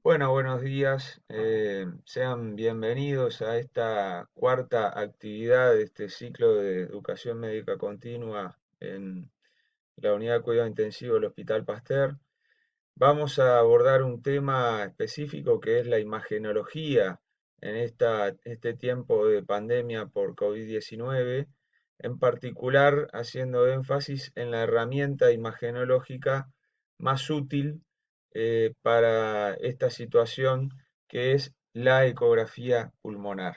Bueno, buenos días. Sean bienvenidos a esta cuarta actividad de este ciclo de educación médica continua en la unidad de cuidado intensivo del Hospital Pasteur. Vamos a abordar un tema específico que es la imagenología en este tiempo de pandemia por COVID-19, en particular haciendo énfasis en la herramienta imagenológica más útil para esta situación, que es la ecografía pulmonar.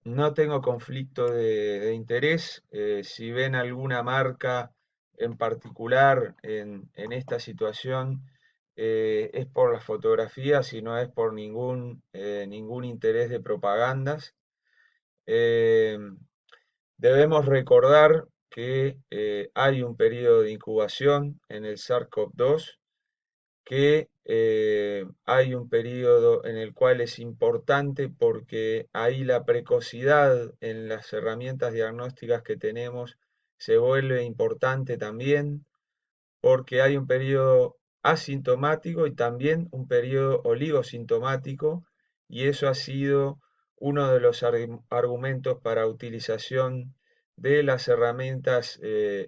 No tengo conflicto de interés. Si ven alguna marca en particular en esta situación, es por las fotografías y no es por ningún interés de propagandas. Eh, Debemos recordar que hay un periodo de incubación en el SARS-CoV-2, que hay un periodo en el cual es importante porque ahí la precocidad en las herramientas diagnósticas que tenemos se vuelve importante también, porque hay un periodo asintomático y también un periodo oligosintomático, y eso ha sido uno de los argumentos para utilización de las herramientas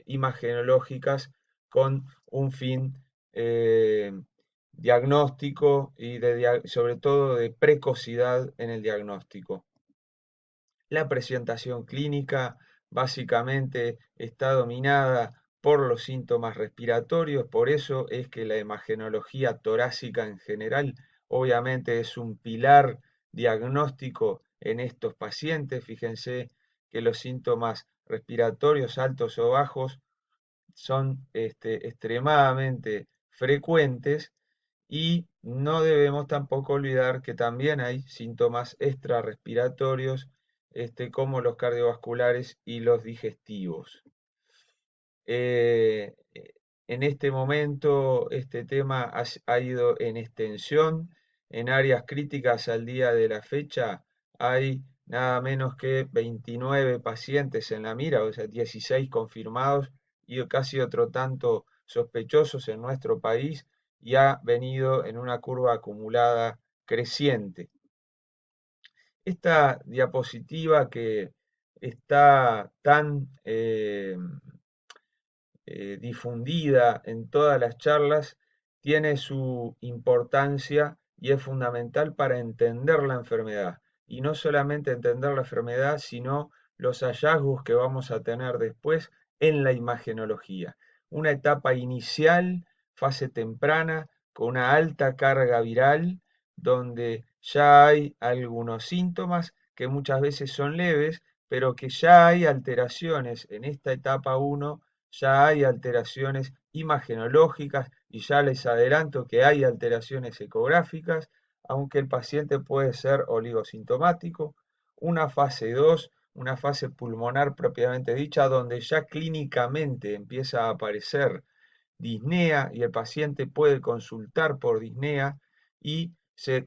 imagenológicas con un fin eh, diagnóstico y sobre todo de precocidad en el diagnóstico. La presentación clínica básicamente está dominada por los síntomas respiratorios, por eso es que la imagenología torácica en general obviamente es un pilar diagnóstico en estos pacientes. Fíjense que los síntomas respiratorios altos o bajos son extremadamente frecuentes, y no debemos tampoco olvidar que también hay síntomas extrarrespiratorios, como los cardiovasculares y los digestivos. Eh, eh, en este momento este tema ha ido en extensión. En áreas críticas al día de la fecha hay nada menos que 29 pacientes en la mira, o sea, 16 confirmados y casi otro tanto sospechosos en nuestro país, y ha venido en una curva acumulada creciente. Esta diapositiva que está tan difundida en todas las charlas, tiene su importancia y es fundamental para entender la enfermedad. Y no solamente entender la enfermedad, sino los hallazgos que vamos a tener después en la imagenología. Una etapa inicial, fase temprana, con una alta carga viral, donde ya hay algunos síntomas que muchas veces son leves, pero que ya hay alteraciones en esta etapa 1, ya hay alteraciones imagenológicas y ya les adelanto que hay alteraciones ecográficas, aunque el paciente puede ser oligosintomático. Una fase 2, una fase pulmonar propiamente dicha, donde ya clínicamente empieza a aparecer disnea y el paciente puede consultar por disnea y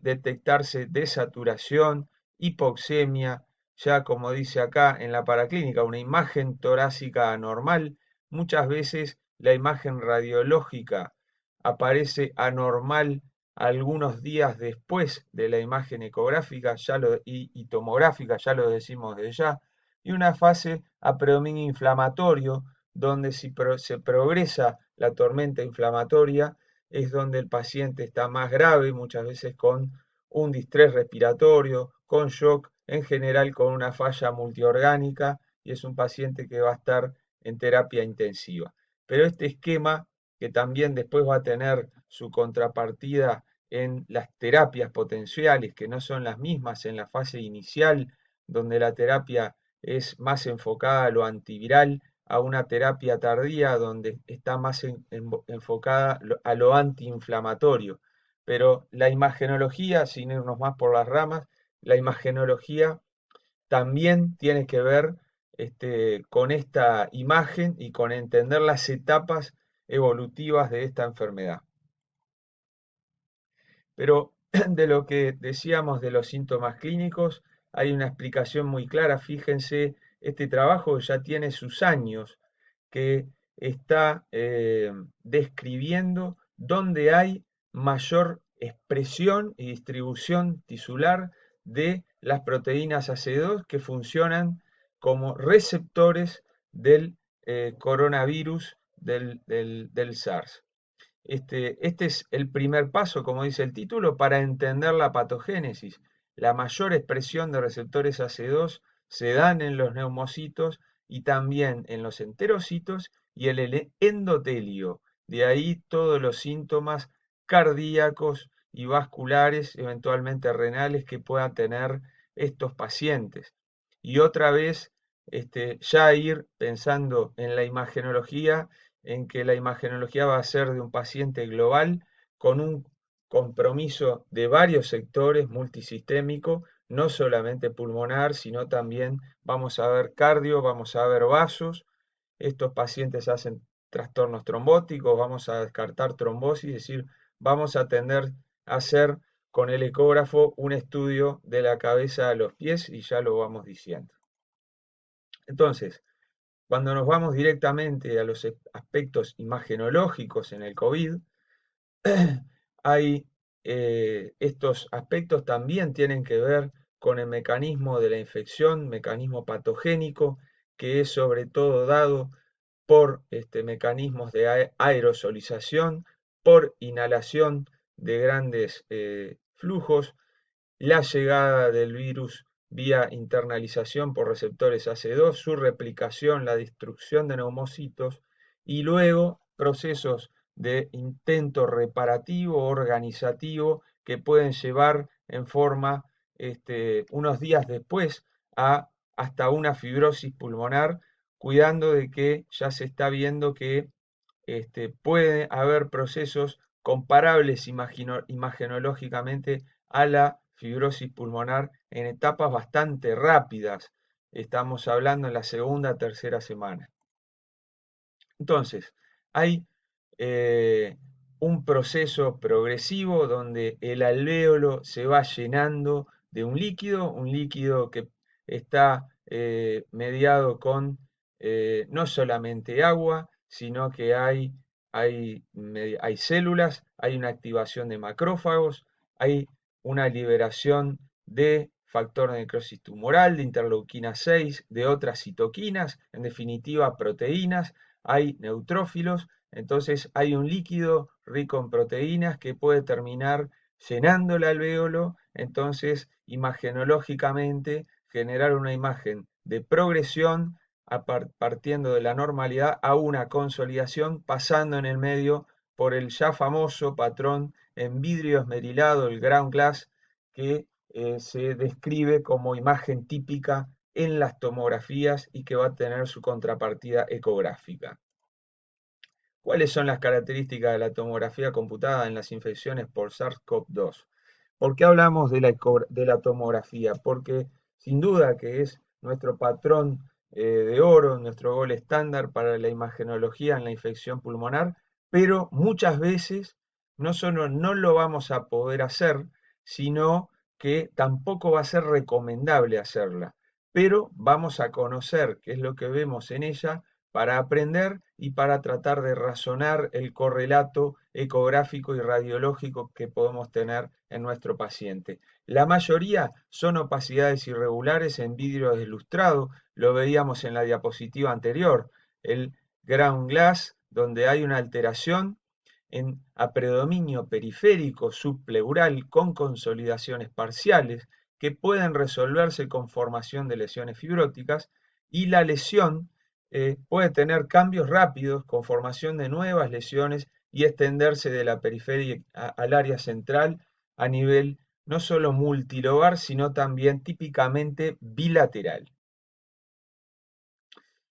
detectarse desaturación, hipoxemia, ya como dice acá en la paraclínica, una imagen torácica anormal. Muchas veces la imagen radiológica aparece anormal algunos días después de la imagen ecográfica y tomográfica, ya lo decimos de ya, y una fase a predominio inflamatorio, donde si se progresa la tormenta inflamatoria, es donde el paciente está más grave, muchas veces con un distrés respiratorio, con shock, en general con una falla multiorgánica, y es un paciente que va a estar en terapia intensiva. Pero este esquema, que también después va a tener su contrapartida en las terapias potenciales, que no son las mismas en la fase inicial, donde la terapia es más enfocada a lo antiviral, a una terapia tardía donde está más enfocada a lo antiinflamatorio. Pero la imagenología, sin irnos más por las ramas, la imagenología también tiene que ver con esta imagen y con entender las etapas evolutivas de esta enfermedad. Pero de lo que decíamos de los síntomas clínicos, hay una explicación muy clara. Fíjense, este trabajo ya tiene sus años, que está describiendo donde hay mayor expresión y distribución tisular de las proteínas AC2 que funcionan como receptores del coronavirus del SARS. Este es el primer paso, como dice el título, para entender la patogénesis. La mayor expresión de receptores AC2 se dan en los neumocitos y también en los enterocitos y en el endotelio. De ahí todos los síntomas cardíacos y vasculares, eventualmente renales, que puedan tener estos pacientes. Y otra vez, ya ir pensando en la imagenología, en que la imagenología va a ser de un paciente global con un compromiso de varios sectores multisistémico, no solamente pulmonar, sino también vamos a ver cardio, vamos a ver vasos. Estos pacientes hacen trastornos trombóticos, vamos a descartar trombosis, es decir, vamos a tender a hacer con el ecógrafo un estudio de la cabeza a los pies y ya lo vamos diciendo. Entonces, cuando nos vamos directamente a los aspectos imagenológicos en el COVID, hay estos aspectos también tienen que ver con el mecanismo de la infección, mecanismo patogénico, que es sobre todo dado por mecanismos de aerosolización, por inhalación de grandes flujos, la llegada del virus vía internalización por receptores AC2, su replicación, la destrucción de neumocitos y luego procesos de intento reparativo, organizativo, que pueden llevar en forma unos días después a hasta una fibrosis pulmonar, cuidando de que ya se está viendo que puede haber procesos comparables imagenológicamente a la fibrosis pulmonar en etapas bastante rápidas. Estamos hablando en la segunda, tercera semana. Entonces, hay eh, un proceso progresivo donde el alvéolo se va llenando de un líquido que está mediado con no solamente agua, sino que hay células, hay una activación de macrófagos, hay una liberación de factor de necrosis tumoral, de interleuquina 6, de otras citoquinas, en definitiva proteínas, hay neutrófilos, entonces hay un líquido rico en proteínas que puede terminar llenando el alvéolo, entonces imagenológicamente generar una imagen de progresión partiendo de la normalidad a una consolidación, pasando en el medio por el ya famoso patrón en vidrio esmerilado, el ground glass, que se describe como imagen típica en las tomografías y que va a tener su contrapartida ecográfica. ¿Cuáles son las características de la tomografía computada en las infecciones por SARS-CoV-2? ¿Por qué hablamos de la tomografía? Porque sin duda que es nuestro patrón de oro, nuestro gol estándar para la imagenología en la infección pulmonar, pero muchas veces no solo no lo vamos a poder hacer, sino que tampoco va a ser recomendable hacerla. Pero vamos a conocer qué es lo que vemos en ella para aprender y para tratar de razonar el correlato ecográfico y radiológico que podemos tener en nuestro paciente. La mayoría son opacidades irregulares en vidrio deslustrado, lo veíamos en la diapositiva anterior, el ground glass, donde hay una alteración a predominio periférico subpleural con consolidaciones parciales que pueden resolverse con formación de lesiones fibróticas, y la lesión puede tener cambios rápidos con formación de nuevas lesiones y extenderse de la periferia al área central a nivel no solo multilobar, sino también típicamente bilateral.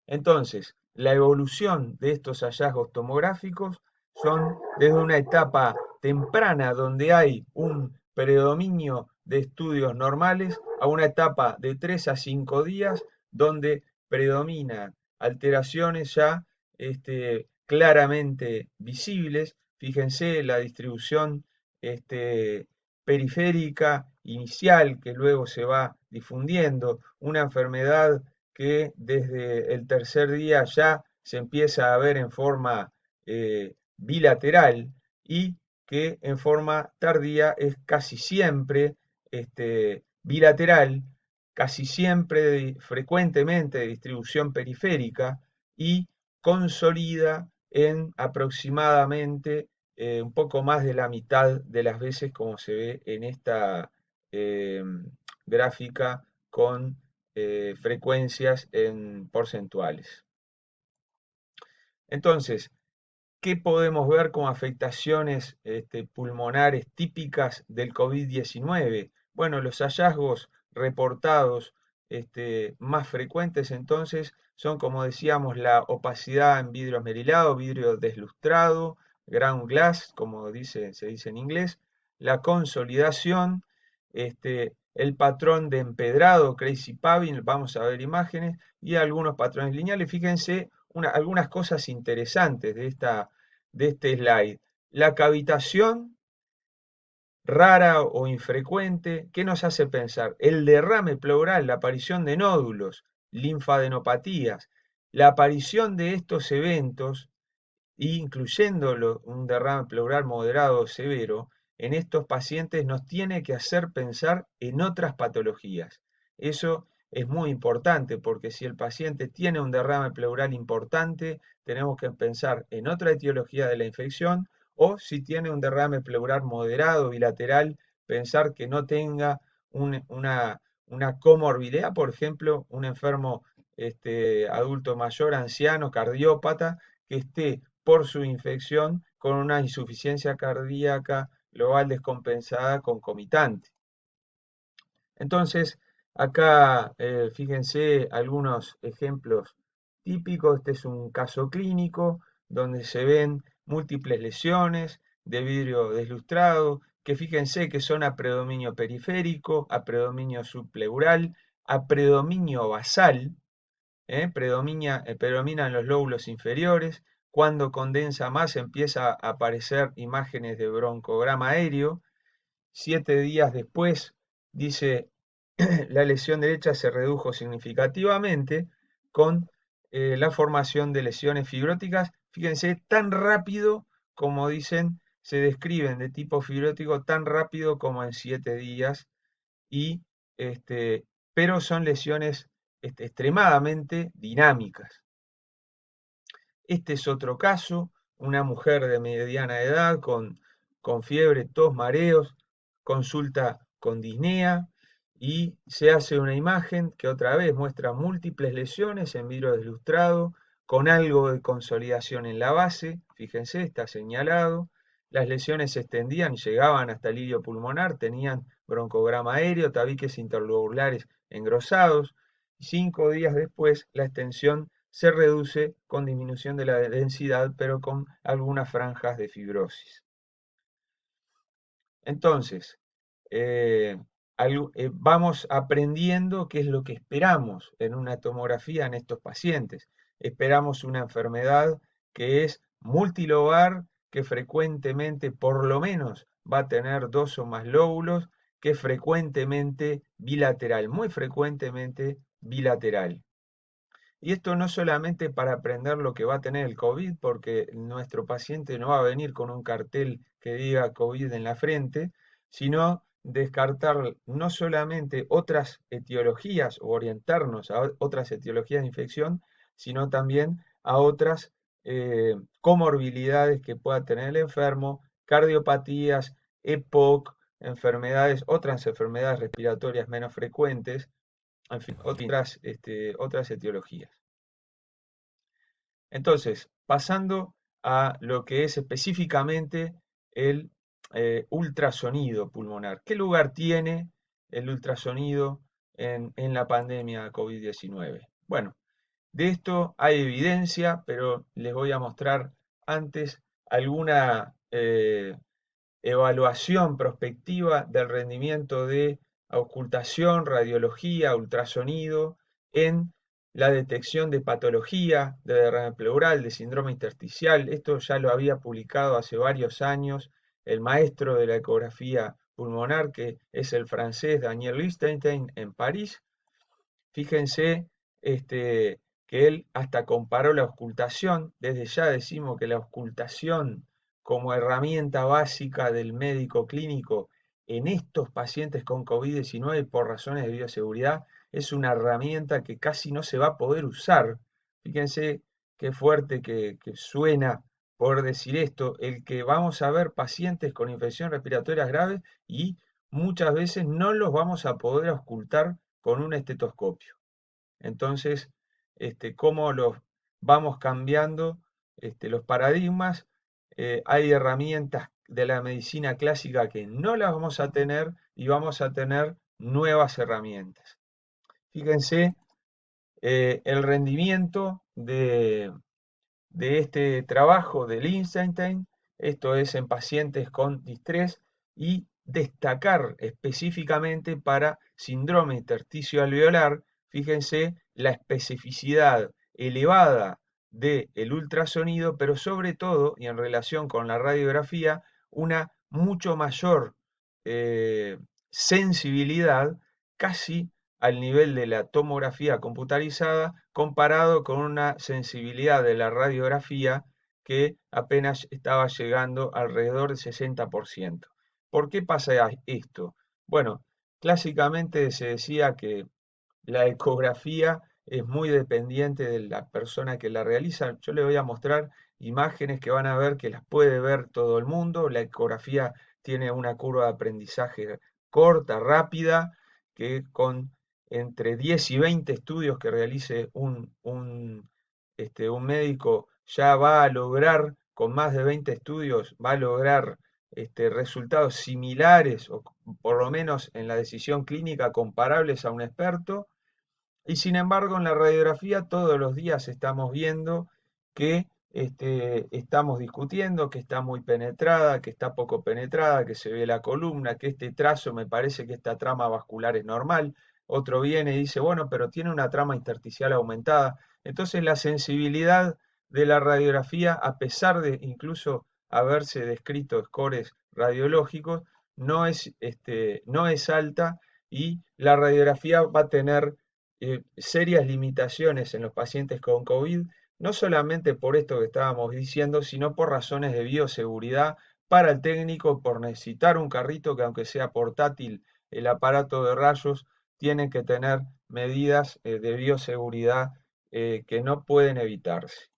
Entonces, la evolución de estos hallazgos tomográficos son desde una etapa temprana donde hay un predominio de estudios normales a una etapa de 3 a 5 días donde predominan alteraciones ya claramente visibles. Fíjense la distribución periférica inicial que luego se va difundiendo, una enfermedad que desde el tercer día ya se empieza a ver en forma bilateral y que en forma tardía es casi siempre bilateral, casi siempre frecuentemente de distribución periférica y consolida en aproximadamente un poco más de la mitad de las veces como se ve en esta eh, gráfica con frecuencias en porcentuales. Entonces, ¿qué podemos ver como afectaciones pulmonares típicas del COVID-19? Bueno, los hallazgos reportados más frecuentes entonces son, como decíamos, la opacidad en vidrio esmerilado, vidrio deslustrado, ground glass, como se dice en inglés, la consolidación, el patrón de empedrado, crazy paving, vamos a ver imágenes, y algunos patrones lineales. Fíjense algunas cosas interesantes de este slide. La cavitación rara o infrecuente, ¿qué nos hace pensar? El derrame pleural, la aparición de nódulos, linfadenopatías, la aparición de estos eventos, incluyendo un derrame pleural moderado o severo, en estos pacientes nos tiene que hacer pensar en otras patologías. Eso es muy importante porque si el paciente tiene un derrame pleural importante, tenemos que pensar en otra etiología de la infección, o si tiene un derrame pleural moderado bilateral, pensar que no tenga una comorbilidad, por ejemplo, un enfermo adulto mayor, anciano, cardiópata, que esté por su infección con una insuficiencia cardíaca global descompensada concomitante. Entonces, acá fíjense algunos ejemplos típicos. Este es un caso clínico donde se ven múltiples lesiones de vidrio deslustrado, que fíjense que son a predominio periférico, a predominio subpleural, a predominio basal, predominan los lóbulos inferiores. Cuando condensa más empieza a aparecer imágenes de broncograma aéreo. 7 días después, dice, la lesión derecha se redujo significativamente con la formación de lesiones fibróticas. Fíjense, tan rápido como dicen, se describen de tipo fibrótico tan rápido como en 7 días, y, pero son lesiones extremadamente dinámicas. Este es otro caso, una mujer de mediana edad con fiebre, tos, mareos, consulta con disnea y se hace una imagen que otra vez muestra múltiples lesiones en vidrio deslustrado con algo de consolidación en la base. Fíjense, está señalado. Las lesiones se extendían y llegaban hasta el ilio pulmonar, tenían broncograma aéreo, tabiques interlobulares engrosados. 5 días después, la extensión se reduce con disminución de la densidad, pero con algunas franjas de fibrosis. Entonces, eh, vamos aprendiendo qué es lo que esperamos en una tomografía en estos pacientes. Esperamos una enfermedad que es multilobar, que frecuentemente por lo menos va a tener 2 o más lóbulos, que frecuentemente bilateral, muy frecuentemente bilateral. Y esto no solamente para aprender lo que va a tener el COVID, porque nuestro paciente no va a venir con un cartel que diga COVID en la frente, sino descartar no solamente otras etiologías o orientarnos a otras etiologías de infección, sino también a otras comorbilidades que pueda tener el enfermo, cardiopatías, EPOC, otras enfermedades respiratorias menos frecuentes, en fin, otras etiologías. Entonces, pasando a lo que es específicamente el ultrasonido pulmonar. ¿Qué lugar tiene el ultrasonido en la pandemia COVID-19? Bueno, de esto hay evidencia, pero les voy a mostrar antes alguna evaluación prospectiva del rendimiento de ocultación, radiología, ultrasonido en la detección de patología, de derrame pleural, de síndrome intersticial. Esto ya lo había publicado hace varios años el maestro de la ecografía pulmonar, que es el francés Daniel Lichtenstein en París. Fíjense que él hasta comparó la auscultación. Desde ya decimos que la auscultación como herramienta básica del médico clínico en estos pacientes con COVID-19 por razones de bioseguridad, es una herramienta que casi no se va a poder usar. Fíjense qué fuerte que suena por decir esto, el que vamos a ver pacientes con infecciones respiratorias graves y muchas veces no los vamos a poder ocultar con un estetoscopio. Entonces, cómo los vamos cambiando los paradigmas. Hay herramientas de la medicina clásica que no las vamos a tener y vamos a tener nuevas herramientas. Fíjense el rendimiento de este trabajo de Lichtenstein, esto es en pacientes con distrés, y destacar específicamente para síndrome intersticio alveolar, fíjense la especificidad elevada del ultrasonido, pero sobre todo, y en relación con la radiografía, una mucho mayor sensibilidad, casi al nivel de la tomografía computarizada, comparado con una sensibilidad de la radiografía que apenas estaba llegando alrededor del 60%. ¿Por qué pasa esto? Bueno, clásicamente se decía que la ecografía es muy dependiente de la persona que la realiza. Yo le voy a mostrar imágenes que van a ver que las puede ver todo el mundo. La ecografía tiene una curva de aprendizaje corta, rápida, que con entre 10 y 20 estudios que realice un médico ya va a lograr, con más de 20 estudios, va a lograr resultados similares o por lo menos en la decisión clínica comparables a un experto. Y sin embargo, en la radiografía todos los días estamos viendo que estamos discutiendo, que está muy penetrada, que está poco penetrada, que se ve la columna, que este trazo me parece que esta trama vascular es normal. Otro viene y dice, bueno, pero tiene una trama intersticial aumentada. Entonces la sensibilidad de la radiografía, a pesar de incluso haberse descrito scores radiológicos, no es alta y la radiografía va a tener serias limitaciones en los pacientes con COVID, no solamente por esto que estábamos diciendo, sino por razones de bioseguridad para el técnico, por necesitar un carrito que aunque sea portátil, el aparato de rayos, tiene que tener medidas de bioseguridad que no pueden evitarse.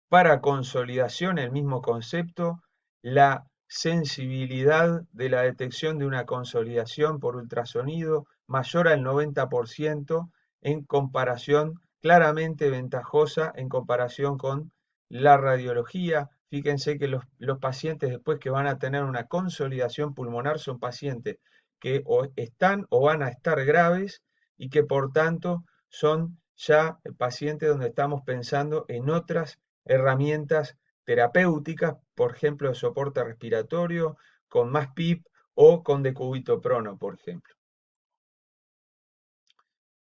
Para consolidación, el mismo concepto, la sensibilidad de la detección de una consolidación por ultrasonido mayor al 90% en comparación, claramente ventajosa en comparación con la radiología. Fíjense que los pacientes después que van a tener una consolidación pulmonar son pacientes que o están o van a estar graves y que por tanto son ya pacientes donde estamos pensando en otras herramientas terapéuticas, por ejemplo, de soporte respiratorio, con más PIP o con decúbito prono, por ejemplo.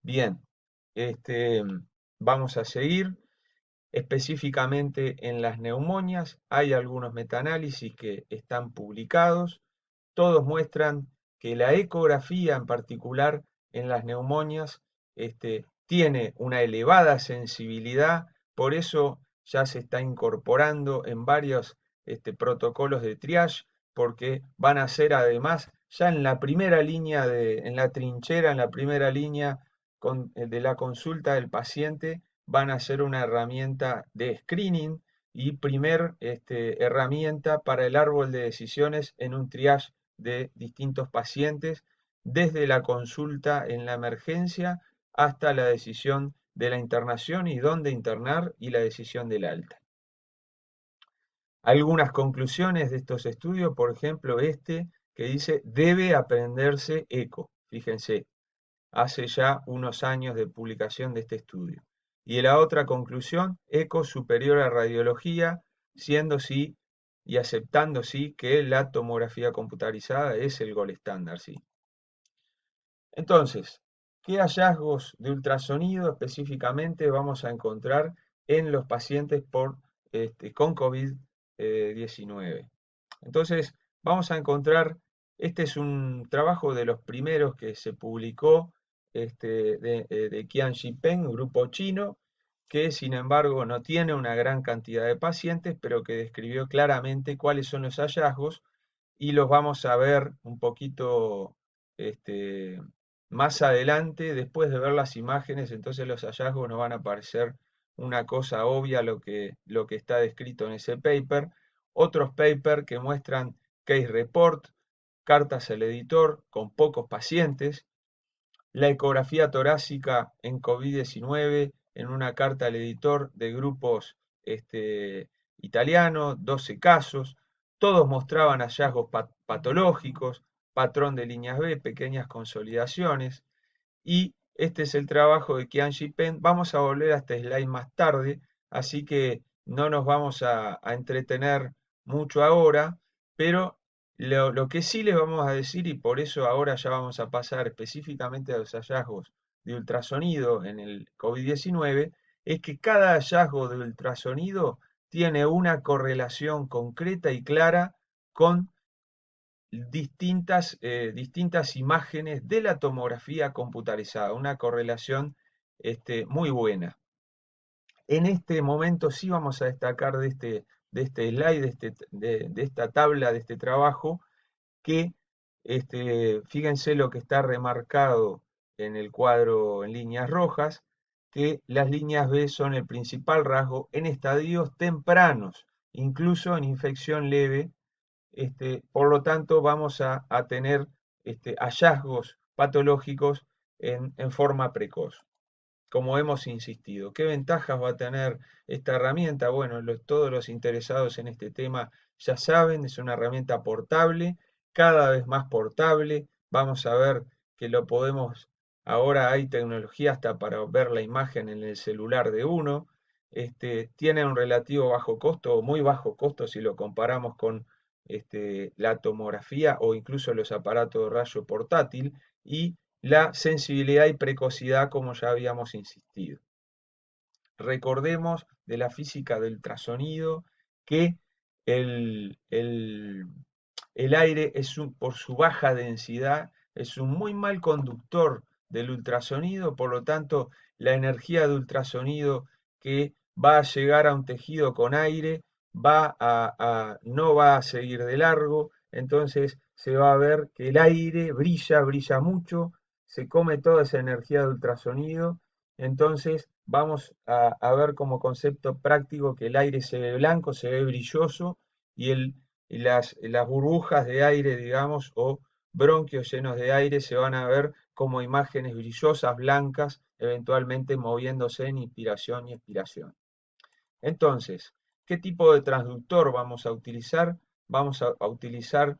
Bien, vamos a seguir. Específicamente en las neumonias, hay algunos metaanálisis que están publicados. Todos muestran que la ecografía en particular en las neumonias tiene una elevada sensibilidad, por eso ya se está incorporando en varios protocolos de triage, porque van a ser además ya en la primera línea, en la trinchera, en la primera línea de la consulta del paciente, van a ser una herramienta de screening y primer herramienta para el árbol de decisiones en un triage de distintos pacientes, desde la consulta en la emergencia hasta la decisión de la internación y dónde internar y la decisión del alta. Algunas conclusiones de estos estudios, por ejemplo, que dice debe aprenderse eco. Fíjense, hace ya unos años de publicación de este estudio. Y la otra conclusión, eco superior a radiología, siendo sí y aceptando sí que la tomografía computarizada es el gold estándar, sí. Entonces, ¿qué hallazgos de ultrasonido específicamente vamos a encontrar en los pacientes con COVID-19? Entonces, vamos a encontrar, este es un trabajo de los primeros que se publicó de Qian Shipeng, grupo chino, que sin embargo no tiene una gran cantidad de pacientes, pero que describió claramente cuáles son los hallazgos y los vamos a ver un poquito este, más adelante, después de ver las imágenes, entonces los hallazgos nos van a parecer una cosa obvia lo que está descrito en ese paper. Otros papers que muestran case report, cartas al editor con pocos pacientes, la ecografía torácica en COVID-19 en una carta al editor de grupos italianos, 12 casos, todos mostraban hallazgos patológicos, patrón de líneas B, pequeñas consolidaciones, y este es el trabajo de Kianji Pen. Vamos a volver a este slide más tarde, así que no nos vamos a entretener mucho ahora, pero lo que sí les vamos a decir, y por eso ahora ya vamos a pasar específicamente a los hallazgos de ultrasonido en el COVID-19, es que cada hallazgo de ultrasonido tiene una correlación concreta y clara con distintas imágenes de la tomografía computarizada, una correlación muy buena. En este momento sí vamos a destacar de este slide, de esta tabla, de este trabajo, que fíjense lo que está remarcado en el cuadro en líneas rojas, que las líneas B son el principal rasgo en estadios tempranos, incluso en infección leve. Por lo tanto, vamos a tener hallazgos patológicos en forma precoz, como hemos insistido. ¿Qué ventajas va a tener esta herramienta? Bueno, todos los interesados en este tema ya saben, es una herramienta portable, cada vez más portable. Vamos a ver que lo podemos, ahora hay tecnología hasta para ver la imagen en el celular de uno. Tiene un relativo bajo costo o muy bajo costo si lo comparamos con la tomografía o incluso los aparatos de rayo portátil, y la sensibilidad y precocidad, como ya habíamos insistido. Recordemos de la física del ultrasonido que el, el- el aire por su baja densidad es un muy mal conductor del ultrasonido, por lo tanto la energía de ultrasonido que va a llegar a un tejido con aire no va a seguir de largo, entonces se va a ver que el aire brilla mucho, se come toda esa energía de ultrasonido. Entonces vamos a ver como concepto práctico que el aire se ve blanco, se ve brilloso, y las burbujas de aire, digamos, o bronquios llenos de aire se van a ver como imágenes brillosas, blancas, eventualmente moviéndose en inspiración y expiración. Entonces, ¿qué tipo de transductor vamos a utilizar? Vamos a utilizar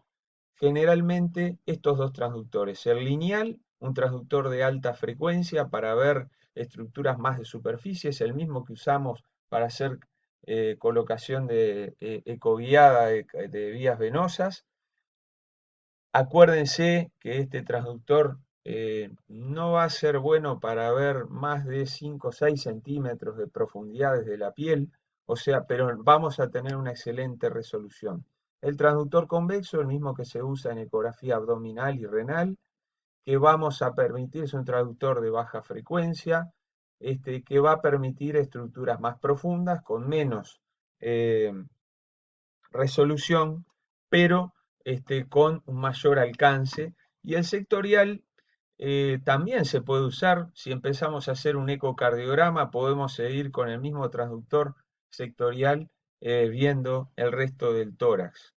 generalmente estos dos transductores. El lineal, un transductor de alta frecuencia para ver estructuras más de superficie, es el mismo que usamos para hacer colocación de ecoguiada de vías venosas. Acuérdense que este transductor no va a ser bueno para ver más de 5 o 6 centímetros de profundidad desde la piel, o sea, pero vamos a tener una excelente resolución. El transductor convexo, el mismo que se usa en ecografía abdominal y renal, que vamos a permitir, es un traductor de baja frecuencia, que va a permitir estructuras más profundas con menos eh, resolución, pero con un mayor alcance. Y el sectorial también se puede usar. Si empezamos a hacer un ecocardiograma, podemos seguir con el mismo transductor sectorial viendo el resto del tórax.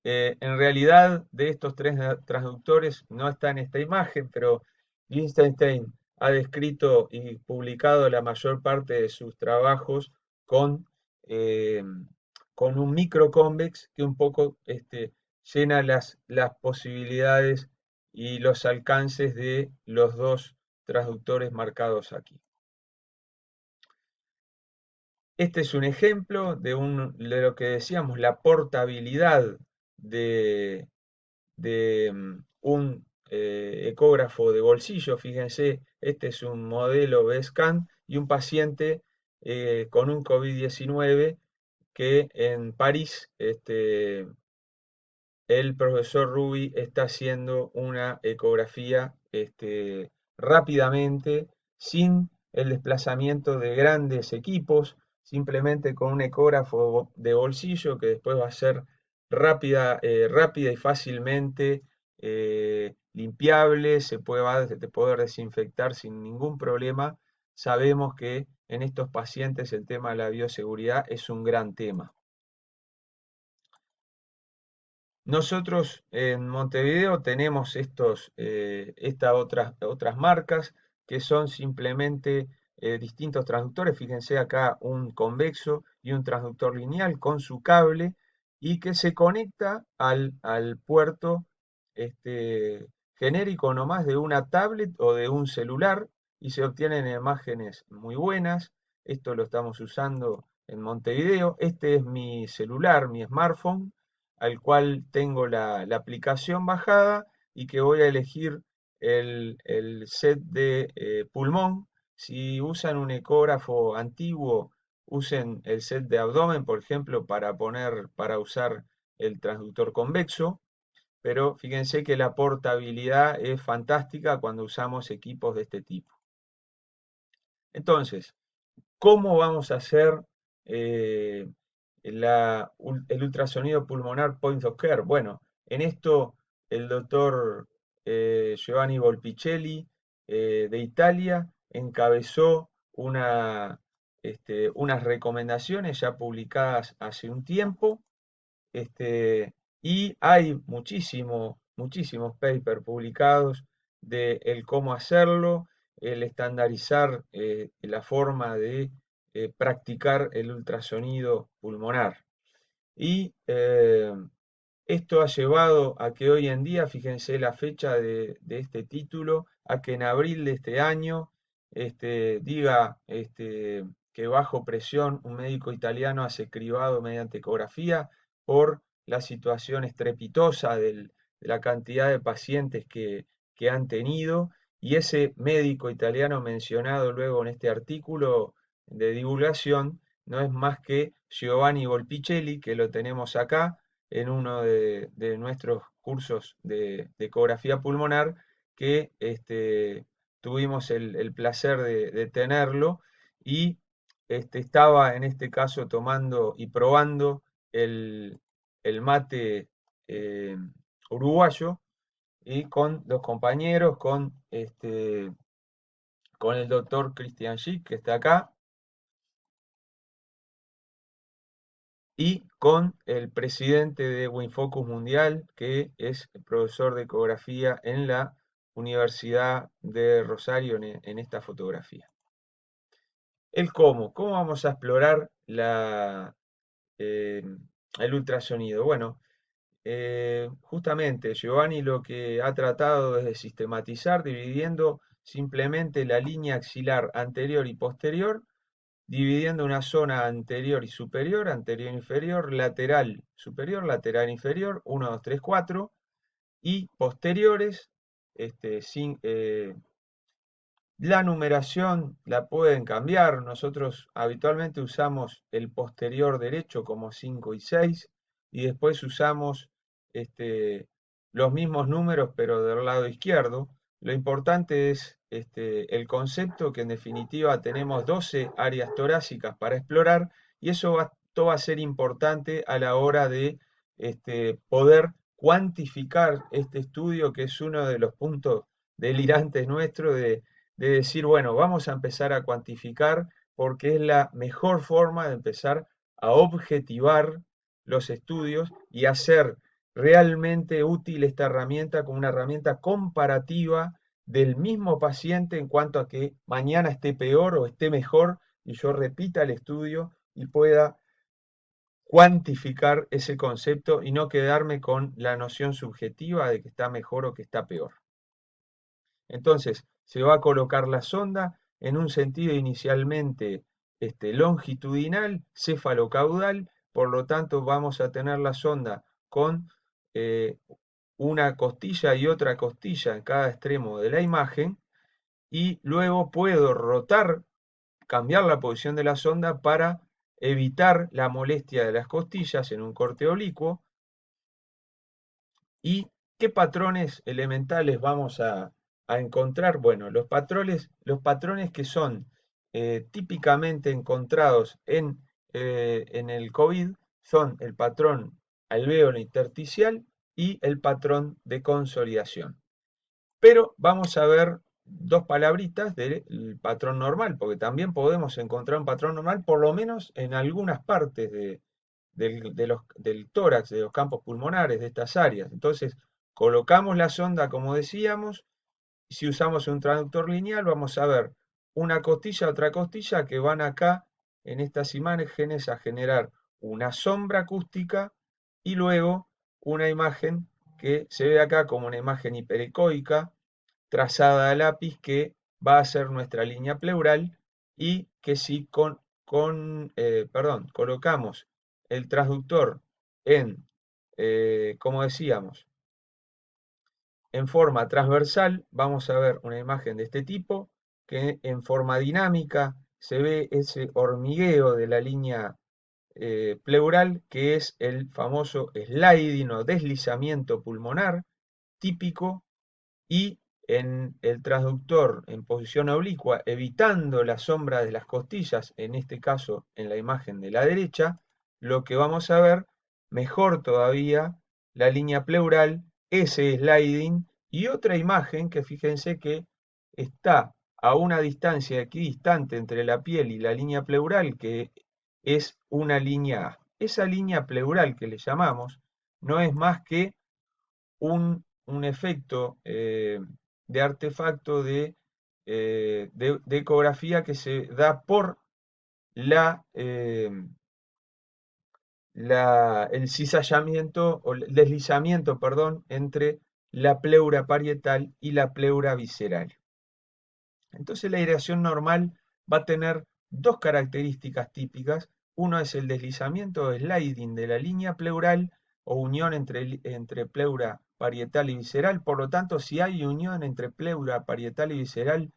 En realidad, de estos tres transductores no está en esta imagen, pero Lichtenstein ha descrito y publicado la mayor parte de sus trabajos con, eh, con un microconvex que un poco llena las posibilidades y los alcances de los dos transductores marcados aquí. Este es un ejemplo de lo que decíamos, la portabilidad de, de un ecógrafo de bolsillo. Fíjense, este es un modelo B-Scan y un paciente con un COVID-19 que en París el profesor Ruby está haciendo una ecografía rápidamente, sin el desplazamiento de grandes equipos, simplemente con un ecógrafo de bolsillo que después va a ser rápida y fácilmente limpiable, se puede, va a poder desinfectar sin ningún problema. Sabemos que en estos pacientes el tema de la bioseguridad es un gran tema. Nosotros en Montevideo tenemos estas otras marcas que son simplemente distintos transductores. Fíjense acá un convexo y un transductor lineal con su cable y que se conecta al puerto genérico nomás de una tablet o de un celular y se obtienen imágenes muy buenas. Esto lo estamos usando en Montevideo. Este es mi celular, mi smartphone al cual tengo la aplicación bajada y que voy a elegir el set de pulmón. Si usan un ecógrafo antiguo, usen el set de abdomen, por ejemplo, para usar el transductor convexo, pero fíjense que la portabilidad es fantástica cuando usamos equipos de este tipo. Entonces, ¿cómo vamos a hacer eh, el ultrasonido pulmonar point of care? Bueno, en esto el doctor Giovanni Volpicelli de Italia encabezó unas recomendaciones ya publicadas hace un tiempo y hay muchísimos papers publicados de el cómo hacerlo, el estandarizar la forma de practicar el ultrasonido pulmonar. Y esto ha llevado a que hoy en día, fíjense la fecha de este título, a que en abril de este año diga que bajo presión un médico italiano hace cribado mediante ecografía por la situación estrepitosa de la cantidad de pacientes que han tenido. Y ese médico italiano mencionado luego en este artículo de divulgación no es más que Giovanni Volpicelli, que lo tenemos acá en uno de nuestros cursos de ecografía pulmonar, que tuvimos el placer de tenerlo y estaba en este caso tomando y probando el, el mate eh, uruguayo y con los compañeros, con el doctor Christian Schick, que está acá, y con el presidente de Winfocus Mundial, que es profesor de ecografía en la Universidad de Rosario en esta fotografía. ¿Cómo vamos a explorar eh, el ultrasonido? Bueno, justamente Giovanni lo que ha tratado es de sistematizar dividiendo simplemente la línea axilar anterior y posterior, dividiendo una zona anterior y superior, anterior e inferior, lateral superior, lateral inferior, 1, 2, 3, 4, y posteriores, sin, la numeración la pueden cambiar. Nosotros habitualmente usamos el posterior derecho como 5 y 6 y después usamos los mismos números pero del lado izquierdo. Lo importante es el concepto que en definitiva tenemos 12 áreas torácicas para explorar y esto va a ser importante a la hora de poder cuantificar este estudio que es uno de los puntos delirantes nuestros de decir, bueno, vamos a empezar a cuantificar porque es la mejor forma de empezar a objetivar los estudios y hacer realmente útil esta herramienta como una herramienta comparativa del mismo paciente en cuanto a que mañana esté peor o esté mejor y yo repita el estudio y pueda cuantificar ese concepto y no quedarme con la noción subjetiva de que está mejor o que está peor. Entonces, se va a colocar la sonda en un sentido inicialmente longitudinal, cefalocaudal, por lo tanto vamos a tener la sonda con eh, una costilla y otra costilla en cada extremo de la imagen y luego puedo rotar, cambiar la posición de la sonda para evitar la molestia de las costillas en un corte oblicuo. ¿Y qué patrones elementales vamos a encontrar? Bueno, los patrones que son típicamente encontrados en el COVID son el patrón alvéolo intersticial y el patrón de consolidación. Pero vamos a ver dos palabritas del patrón normal, porque también podemos encontrar un patrón normal, por lo menos en algunas partes del tórax, de los campos pulmonares, de estas áreas. Entonces, colocamos la sonda, como decíamos, y si usamos un traductor lineal, vamos a ver una costilla, otra costilla, que van acá en estas imágenes a generar una sombra acústica y luego una imagen que se ve acá como una imagen hiperecoica trazada a lápiz que va a ser nuestra línea pleural y que si colocamos el transductor en, como decíamos, en forma transversal, vamos a ver una imagen de este tipo, que en forma dinámica se ve ese hormigueo de la línea pleural, que es el famoso sliding o deslizamiento pulmonar típico, y en el transductor en posición oblicua, evitando la sombra de las costillas, en este caso en la imagen de la derecha, lo que vamos a ver, mejor todavía, la línea pleural, ese sliding, y otra imagen que fíjense que está a una distancia equidistante entre la piel y la línea pleural, que es una línea A. Esa línea pleural que le llamamos no es más que un efecto de artefacto de ecografía que se da por la, el cizallamiento o el deslizamiento, perdón, entre la pleura parietal y la pleura visceral. Entonces la aireación normal va a tener dos características típicas. Uno es el deslizamiento o sliding de la línea pleural o unión entre pleura parietal y visceral. Por lo tanto, si hay unión entre pleura parietal y visceral,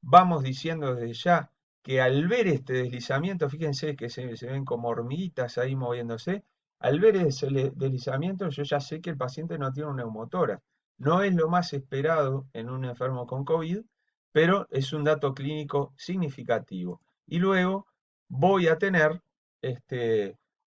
vamos diciendo desde ya que al ver este deslizamiento, fíjense que se ven como hormiguitas ahí moviéndose, al ver ese deslizamiento yo ya sé que el paciente no tiene un neumotórax. No es lo más esperado en un enfermo con COVID, pero es un dato clínico significativo. Y luego voy a tener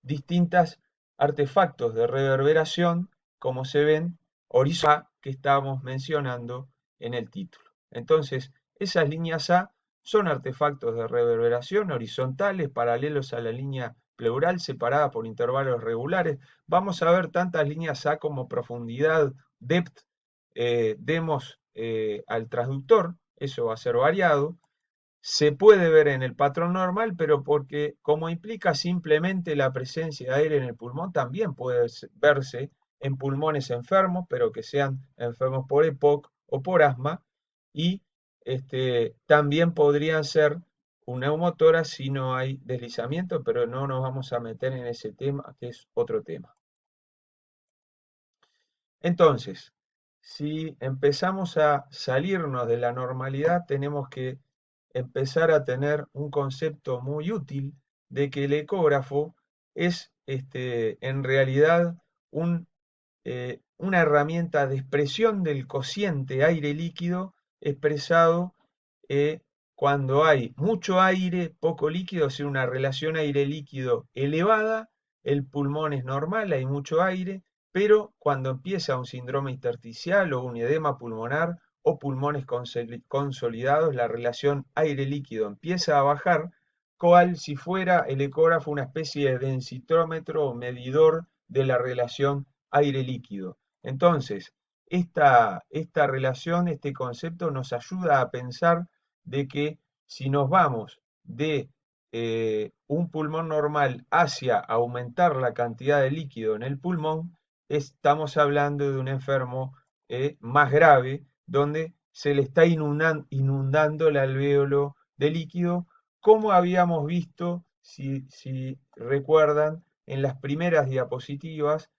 distintos artefactos de reverberación, como se ven, horizontal, que estábamos mencionando en el título. Entonces, esas líneas A son artefactos de reverberación horizontales, paralelos a la línea pleural, separada por intervalos regulares. Vamos a ver tantas líneas A como profundidad, depth, demos al transductor, eso va a ser variado. Se puede ver en el patrón normal, pero porque como implica simplemente la presencia de aire en el pulmón, también puede verse en pulmones enfermos, pero que sean enfermos por EPOC o por asma, y también podrían ser un neumotórax si no hay deslizamiento, pero no nos vamos a meter en ese tema, que es otro tema. Entonces, si empezamos a salirnos de la normalidad, tenemos que empezar a tener un concepto muy útil de que el ecógrafo es en realidad una herramienta de expresión del cociente aire líquido expresado cuando hay mucho aire, poco líquido, o sea, una relación aire-líquido elevada, el pulmón es normal, hay mucho aire, pero cuando empieza un síndrome intersticial o un edema pulmonar o pulmones consolidados, la relación aire-líquido empieza a bajar, cual si fuera el ecógrafo una especie de densitrómetro o medidor de la relación aire-líquido. Entonces, esta relación, este concepto nos ayuda a pensar de que si nos vamos de un pulmón normal hacia aumentar la cantidad de líquido en el pulmón, estamos hablando de un enfermo más grave, donde se le está inundando el alvéolo de líquido, como habíamos visto, si recuerdan, en las primeras diapositivas,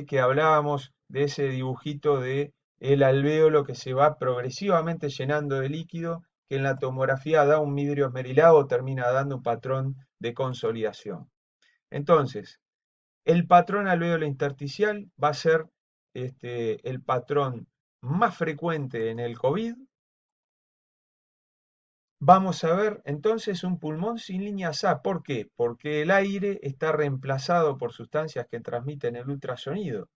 que hablábamos de ese dibujito de el alvéolo que se va progresivamente llenando de líquido, que en la tomografía da un vidrio esmerilado o termina dando un patrón de consolidación. Entonces, el patrón alvéolo intersticial va a ser el patrón más frecuente en el COVID, vamos a ver entonces un pulmón sin líneas A. ¿Por qué? Porque el aire está reemplazado por sustancias que transmiten el ultrasonido.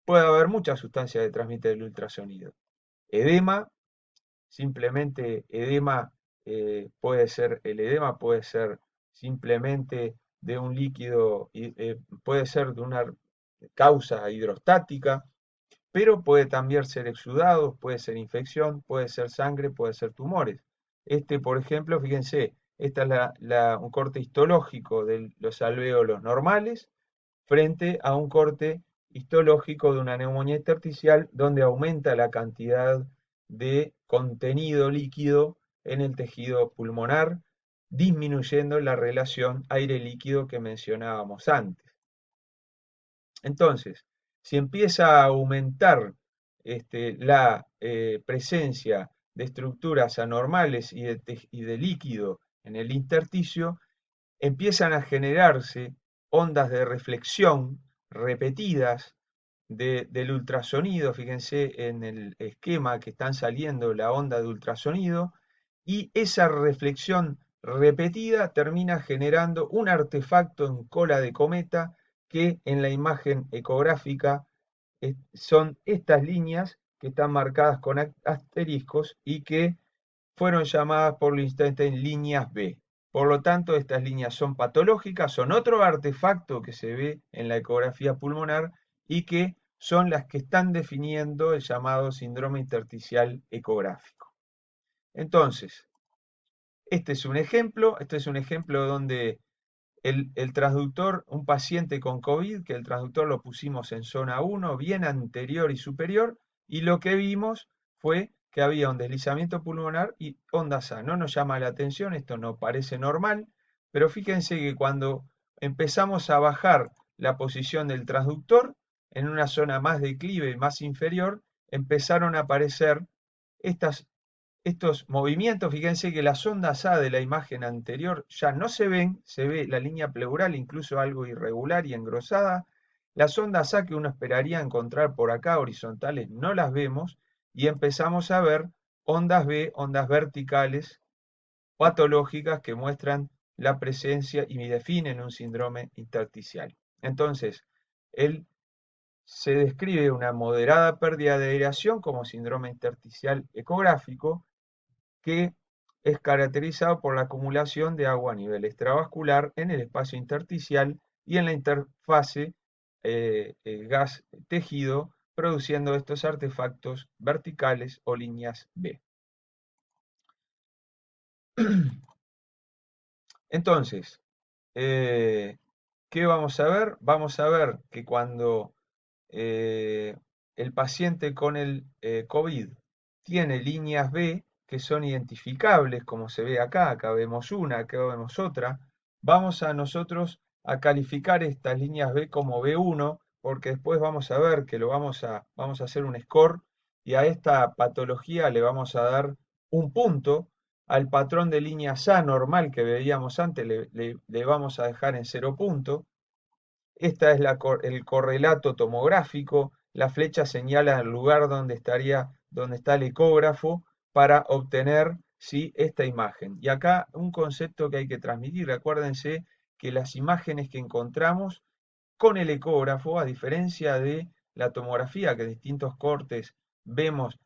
Puede haber muchas sustancias que transmiten el ultrasonido. Edema, simplemente edema el edema puede ser simplemente de un líquido, puede ser de una causa hidrostática, pero puede también ser exudado, puede ser infección, puede ser sangre, puede ser tumores. Este, por ejemplo, fíjense, esta es un corte histológico de los alvéolos normales frente a un corte histológico de una neumonía intersticial donde aumenta la cantidad de contenido líquido en el tejido pulmonar, disminuyendo la relación aire-líquido que mencionábamos antes. Entonces, si empieza a aumentar la presencia de estructuras anormales y de líquido en el intersticio, empiezan a generarse ondas de reflexión repetidas del ultrasonido. Fíjense en el esquema que están saliendo la onda de ultrasonido, y esa reflexión repetida termina generando un artefacto en cola de cometa que en la imagen ecográfica son estas líneas que están marcadas con asteriscos y que fueron llamadas por Liechtenstein líneas B. Por lo tanto, estas líneas son patológicas, son otro artefacto que se ve en la ecografía pulmonar y que son las que están definiendo el llamado síndrome intersticial ecográfico. Entonces, este es un ejemplo donde el transductor, un paciente con COVID, que el transductor lo pusimos en zona 1, bien anterior y superior, y lo que vimos fue que había un deslizamiento pulmonar y ondas A. No nos llama la atención, esto no parece normal, pero fíjense que cuando empezamos a bajar la posición del transductor, en una zona más declive y más inferior, empezaron a aparecer estas estos movimientos. Fíjense que las ondas A de la imagen anterior ya no se ven, se ve la línea pleural incluso algo irregular y engrosada. Las ondas A que uno esperaría encontrar por acá horizontales no las vemos, y empezamos a ver ondas B, ondas verticales patológicas que muestran la presencia y definen un síndrome intersticial. Entonces, se describe una moderada pérdida de aireación como síndrome intersticial ecográfico, que es caracterizado por la acumulación de agua a nivel extravascular en el espacio intersticial y en la interfase gas-tejido, produciendo estos artefactos verticales o líneas B. Entonces, ¿qué vamos a ver? Vamos a ver que cuando eh, el paciente con el COVID tiene líneas B que son identificables, como se ve acá, acá vemos una, acá vemos otra, vamos a nosotros a calificar estas líneas B como B1, porque después vamos a ver que vamos a hacer un score y a esta patología le vamos a dar un punto. Al patrón de líneas A normal que veíamos antes le vamos a dejar en 0 punto. Esta es el correlato tomográfico. La flecha señala el lugar donde está el ecógrafo para obtener, ¿sí?, esta imagen. Y acá un concepto que hay que transmitir. Acuérdense que las imágenes que encontramos con el ecógrafo, a diferencia de la tomografía, que en distintos cortes vemos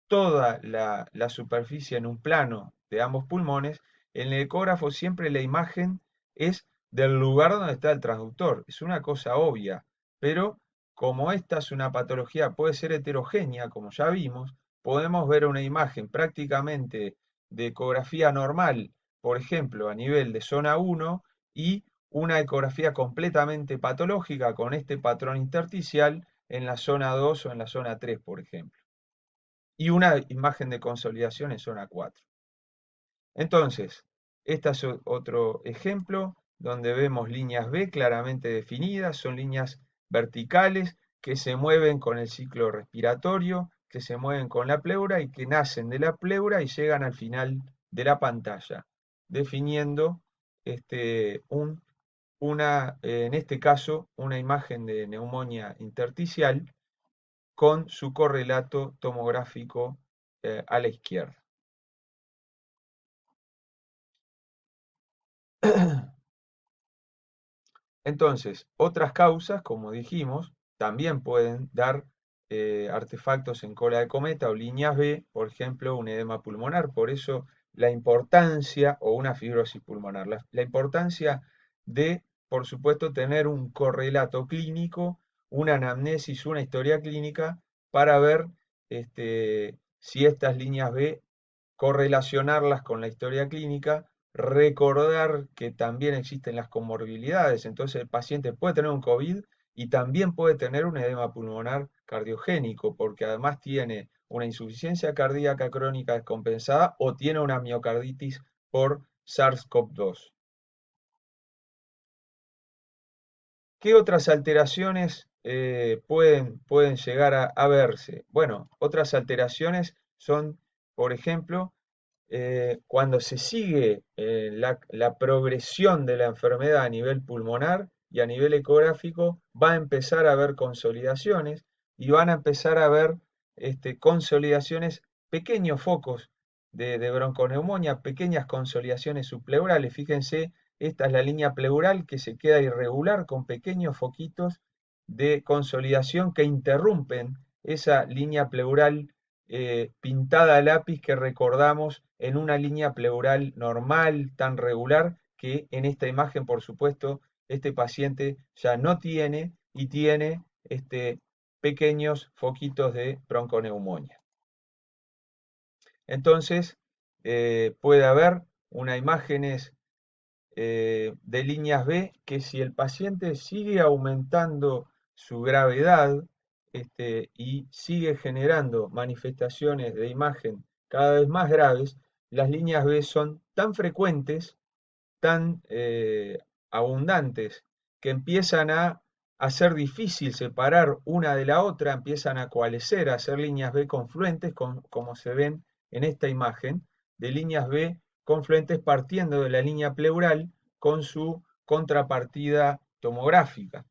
toda la superficie en un plano de ambos pulmones, en el ecógrafo siempre la imagen es del lugar donde está el transductor. Es una cosa obvia, pero como esta es una patología, puede ser heterogénea, como ya vimos, podemos ver una imagen prácticamente de ecografía normal, por ejemplo, a nivel de zona 1, y una ecografía completamente patológica con este patrón intersticial en la zona 2 o en la zona 3, por ejemplo, y una imagen de consolidación en zona 4. Entonces, este es otro ejemplo donde vemos líneas B claramente definidas, son líneas verticales que se mueven con el ciclo respiratorio, que se mueven con la pleura y que nacen de la pleura y llegan al final de la pantalla, definiendo en este caso una imagen de neumonía intersticial con su correlato tomográfico a la izquierda. Entonces, otras causas, como dijimos, también pueden dar artefactos en cola de cometa o líneas B, por ejemplo, un edema pulmonar. Por eso la importancia, o una fibrosis pulmonar, la importancia de, por supuesto, tener un correlato clínico, una anamnesis, una historia clínica, para ver si estas líneas B correlacionarlas con la historia clínica, recordar que también existen las comorbilidades, entonces el paciente puede tener un COVID y también puede tener un edema pulmonar cardiogénico, porque además tiene una insuficiencia cardíaca crónica descompensada o tiene una miocarditis por SARS-CoV-2. ¿Qué otras alteraciones pueden llegar a verse? Bueno, otras alteraciones son, por ejemplo, cuando se sigue la progresión de la enfermedad a nivel pulmonar y a nivel ecográfico, va a empezar a haber consolidaciones y van a empezar a haber consolidaciones, pequeños focos de bronconeumonía, pequeñas consolidaciones subpleurales. Fíjense, esta es la línea pleural que se queda irregular con pequeños foquitos de consolidación que interrumpen esa línea pleural pintada a lápiz que recordamos en una línea pleural normal, tan regular, que en esta imagen, por supuesto, este paciente ya no tiene y tiene pequeños foquitos de bronconeumonía. Entonces, puede haber unas imágenes de líneas B que si el paciente sigue aumentando su gravedad y sigue generando manifestaciones de imagen cada vez más graves, las líneas B son tan frecuentes, tan abundantes, que empiezan a hacer difícil separar una de la otra, empiezan a coalescer, a hacer líneas B confluentes, como se ven en esta imagen, de líneas B confluentes partiendo de la línea pleural con su contrapartida tomográfica.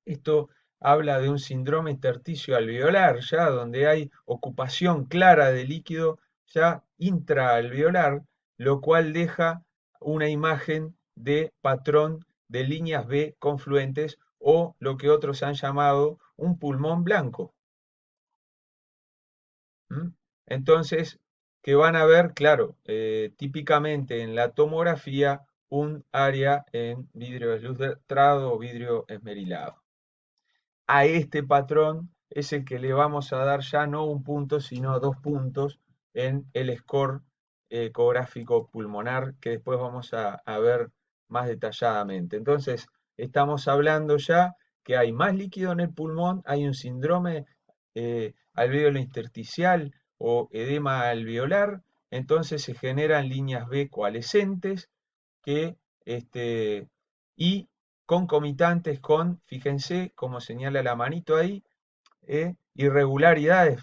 Esto habla de un síndrome intersticio alveolar, ya donde hay ocupación clara de líquido ya intraalveolar, lo cual deja una imagen de patrón de líneas B confluentes o lo que otros han llamado un pulmón blanco. ¿Mm? Entonces, que van a ver, claro, típicamente en la tomografía un área en vidrio deslustrado o vidrio esmerilado. A este patrón es el que le vamos a dar ya no un punto, sino 2 puntos en el score ecográfico pulmonar, que después vamos a ver más detalladamente. Entonces, estamos hablando ya que hay más líquido en el pulmón, hay un síndrome alvéolo intersticial o edema alveolar, entonces se generan líneas B coalescentes que, y concomitantes con, fíjense como señala la manito ahí, irregularidades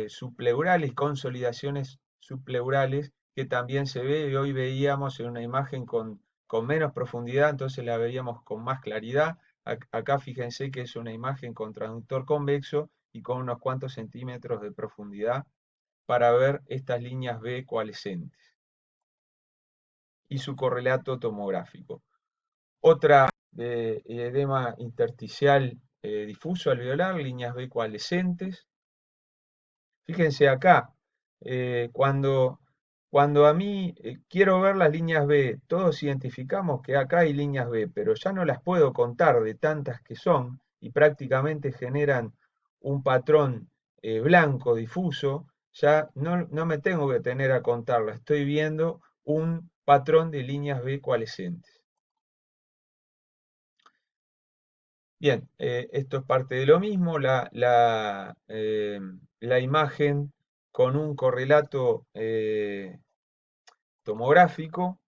subpleurales, consolidaciones subpleurales, que también se ve, y hoy veíamos en una imagen con menos profundidad, entonces la veíamos con más claridad. Acá fíjense que es una imagen con transductor convexo y con unos cuantos centímetros de profundidad para ver estas líneas B coalescentes y su correlato tomográfico. Otra de edema intersticial difuso alveolar, líneas B coalescentes. Fíjense acá, cuando a mí quiero ver las líneas B, todos identificamos que acá hay líneas B, pero ya no las puedo contar de tantas que son y prácticamente generan un patrón blanco difuso, ya no me tengo que tener a contarlas, estoy viendo un patrón de líneas B coalescentes. Bien, esto es parte de lo mismo, la imagen con un correlato tomográfico,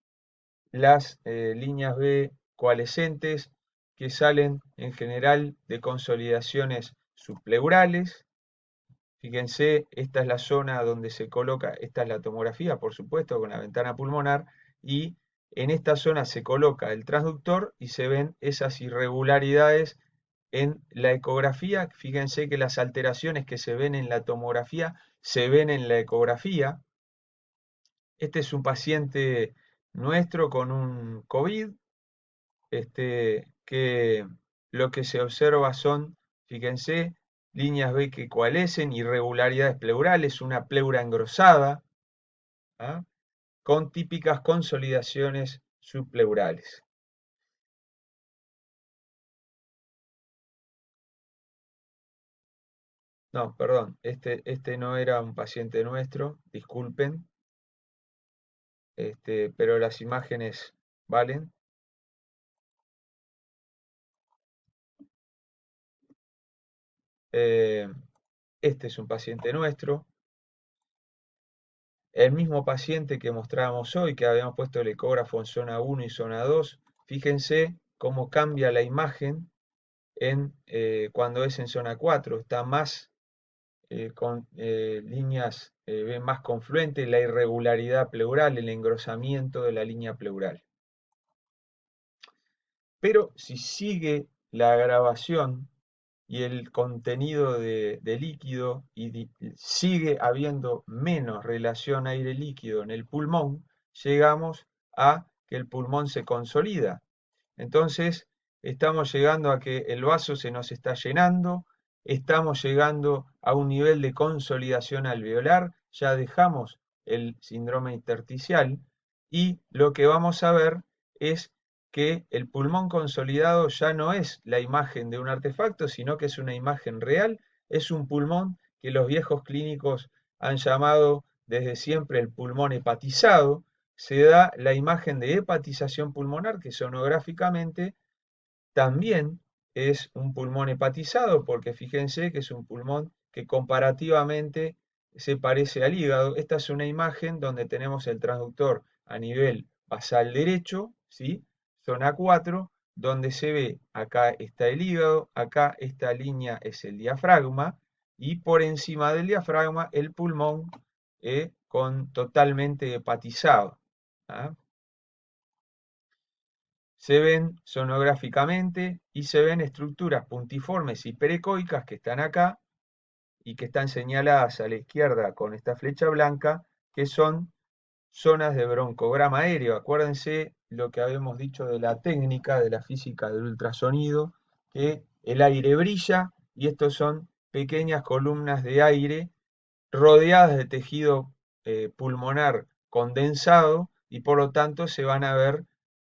las líneas B coalescentes que salen en general de consolidaciones subpleurales. Fíjense, esta es la zona donde se coloca, esta es la tomografía, por supuesto, con la ventana pulmonar, y en esta zona se coloca el transductor y se ven esas irregularidades en la ecografía. Fíjense que las alteraciones que se ven en la tomografía se ven en la ecografía. Este es un paciente nuestro con un COVID, que lo que se observa son, fíjense, líneas B que coalescen, irregularidades pleurales, una pleura engrosada, ¿ah? Con típicas consolidaciones subpleurales. No, perdón, este no era un paciente nuestro, disculpen, pero las imágenes valen. Eh, este es un paciente nuestro, el mismo paciente que mostrábamos hoy, que habíamos puesto el ecógrafo en zona 1 y zona 2. Fíjense cómo cambia la imagen cuando es en zona 4, está más con líneas más confluentes, la irregularidad pleural, el engrosamiento de la línea pleural. Pero si sigue la grabación y el contenido de líquido y sigue habiendo menos relación aire-líquido en el pulmón, llegamos a que el pulmón se consolida. Entonces, estamos llegando a que el vaso se nos está llenando, estamos llegando a un nivel de consolidación alveolar, ya dejamos el síndrome intersticial y lo que vamos a ver es que el pulmón consolidado ya no es la imagen de un artefacto, sino que es una imagen real, es un pulmón que los viejos clínicos han llamado desde siempre el pulmón hepatizado. Se da la imagen de hepatización pulmonar que sonográficamente también es un pulmón hepatizado, porque fíjense que es un pulmón que comparativamente se parece al hígado. Esta es una imagen donde tenemos el transductor a nivel basal derecho, ¿sí? Zona 4, donde se ve, acá está el hígado, acá esta línea es el diafragma, y por encima del diafragma el pulmón totalmente hepatizado. ¿Ah? Se ven sonográficamente y se ven estructuras puntiformes y perecoicas que están acá y que están señaladas a la izquierda con esta flecha blanca, que son zonas de broncograma aéreo. Acuérdense lo que habíamos dicho de la técnica, de la física del ultrasonido, que el aire brilla y estos son pequeñas columnas de aire rodeadas de tejido pulmonar condensado y por lo tanto se van a ver,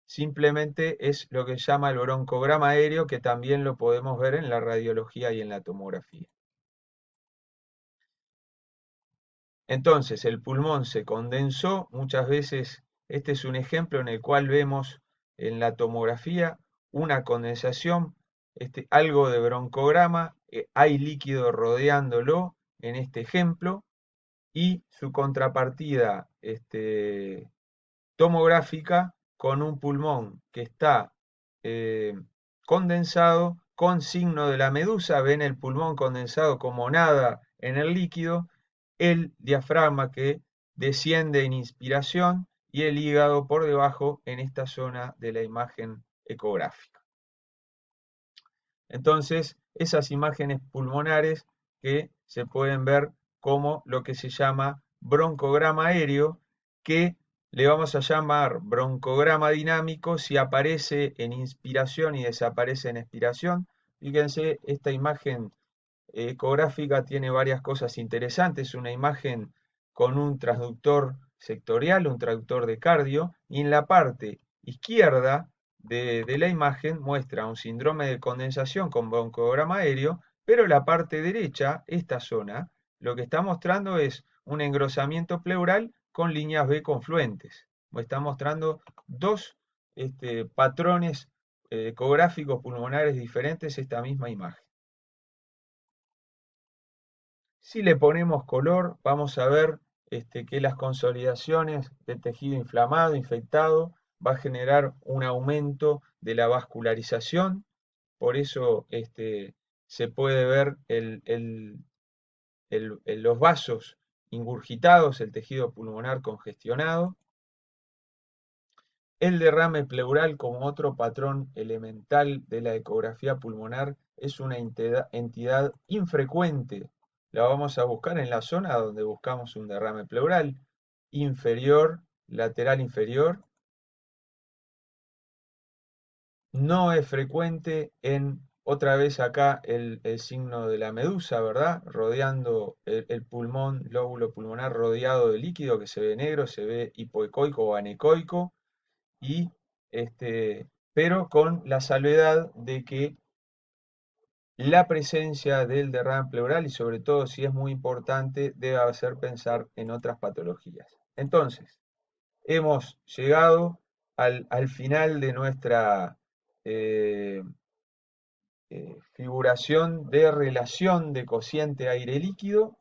simplemente es lo que se llama el broncograma aéreo, que también lo podemos ver en la radiología y en la tomografía. Entonces el pulmón se condensó, muchas veces este es un ejemplo en el cual vemos en la tomografía una condensación, algo de broncograma, hay líquido rodeándolo en este ejemplo, y su contrapartida tomográfica con un pulmón que está eh, condensado con signo de la medusa. Ven el pulmón condensado como nada en el líquido, el diafragma que desciende en inspiración y el hígado por debajo en esta zona de la imagen ecográfica. Entonces, esas imágenes pulmonares que se pueden ver como lo que se llama broncograma aéreo, que le vamos a llamar broncograma dinámico si aparece en inspiración y desaparece en expiración. Fíjense, esta imagen ecográfica tiene varias cosas interesantes. Una imagen con un transductor sectorial, un transductor de cardio, y en la parte izquierda de la imagen muestra un síndrome de condensación con broncograma aéreo, pero la parte derecha, esta zona, lo que está mostrando es un engrosamiento pleural con líneas B confluentes. Está mostrando dos patrones ecográficos pulmonares diferentes esta misma imagen. Si le ponemos color, vamos a ver que las consolidaciones del tejido inflamado, infectado, va a generar un aumento de la vascularización. Por eso se puede ver los vasos ingurgitados, el tejido pulmonar congestionado. El derrame pleural, como otro patrón elemental de la ecografía pulmonar, es una entidad infrecuente. La vamos a buscar en la zona donde buscamos un derrame pleural, inferior, lateral inferior, no es frecuente en, otra vez acá, el signo de la medusa, ¿verdad? Rodeando el pulmón, lóbulo pulmonar rodeado de líquido que se ve negro, se ve hipoecoico o anecoico, y pero con la salvedad de que la presencia del derrame pleural, y sobre todo si es muy importante, debe hacer pensar en otras patologías. Entonces, hemos llegado al final de nuestra eh, figuración de relación de cociente aire líquido,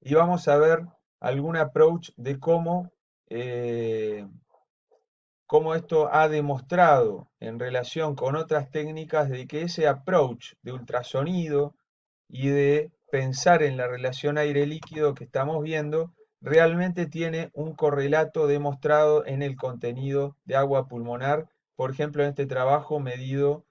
y vamos a ver algún approach de eh, cómo esto ha demostrado en relación con otras técnicas de que ese approach de ultrasonido y de pensar en la relación aire-líquido que estamos viendo realmente tiene un correlato demostrado en el contenido de agua pulmonar, por ejemplo, en este trabajo medido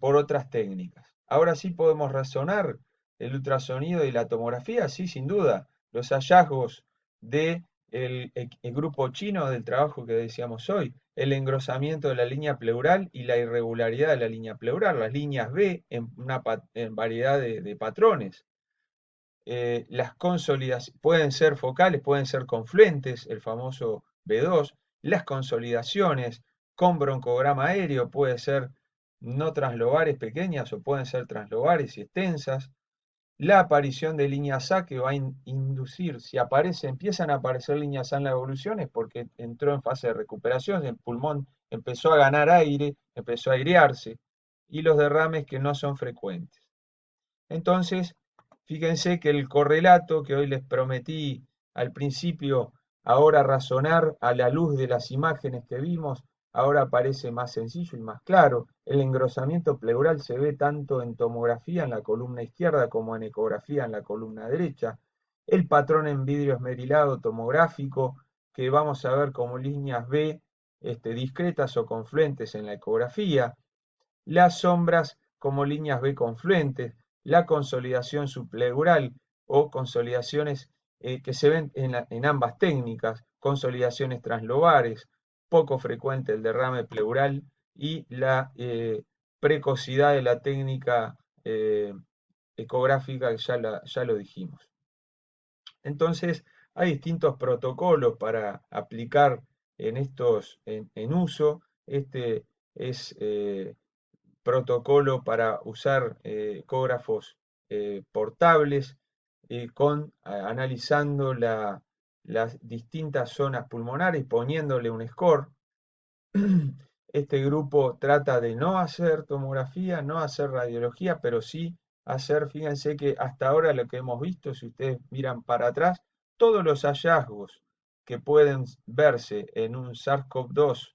por otras técnicas. Ahora sí podemos razonar el ultrasonido y la tomografía, sí, sin duda. Los hallazgos de el grupo chino del trabajo que decíamos hoy, el engrosamiento de la línea pleural y la irregularidad de la línea pleural, las líneas B en variedad de patrones. Las consolidaciones pueden ser focales, pueden ser confluentes, el famoso B2, las consolidaciones con broncograma aéreo puede ser no translobares pequeñas o pueden ser translobares y extensas, la aparición de líneas A que va a inducir, si empiezan a aparecer líneas A en la evolución es porque entró en fase de recuperación, el pulmón empezó a ganar aire, empezó a airearse, y los derrames que no son frecuentes. Entonces, fíjense que el correlato que hoy les prometí al principio, ahora razonar a la luz de las imágenes que vimos, ahora parece más sencillo y más claro. El engrosamiento pleural se ve tanto en tomografía en la columna izquierda como en ecografía en la columna derecha. El patrón en vidrio esmerilado tomográfico, que vamos a ver como líneas B discretas o confluentes en la ecografía, las sombras como líneas B confluentes, la consolidación subpleural o consolidaciones que se ven en ambas técnicas, consolidaciones translobares, poco frecuente el derrame pleural y la precocidad de la técnica ecográfica que ya lo dijimos. Entonces, hay distintos protocolos para aplicar en uso. Este es protocolo para usar ecógrafos portables analizando las distintas zonas pulmonares, poniéndole un score. Este grupo trata de no hacer tomografía, no hacer radiología, pero sí hacer, fíjense que hasta ahora lo que hemos visto, si ustedes miran para atrás, todos los hallazgos que pueden verse en un SARS-CoV-2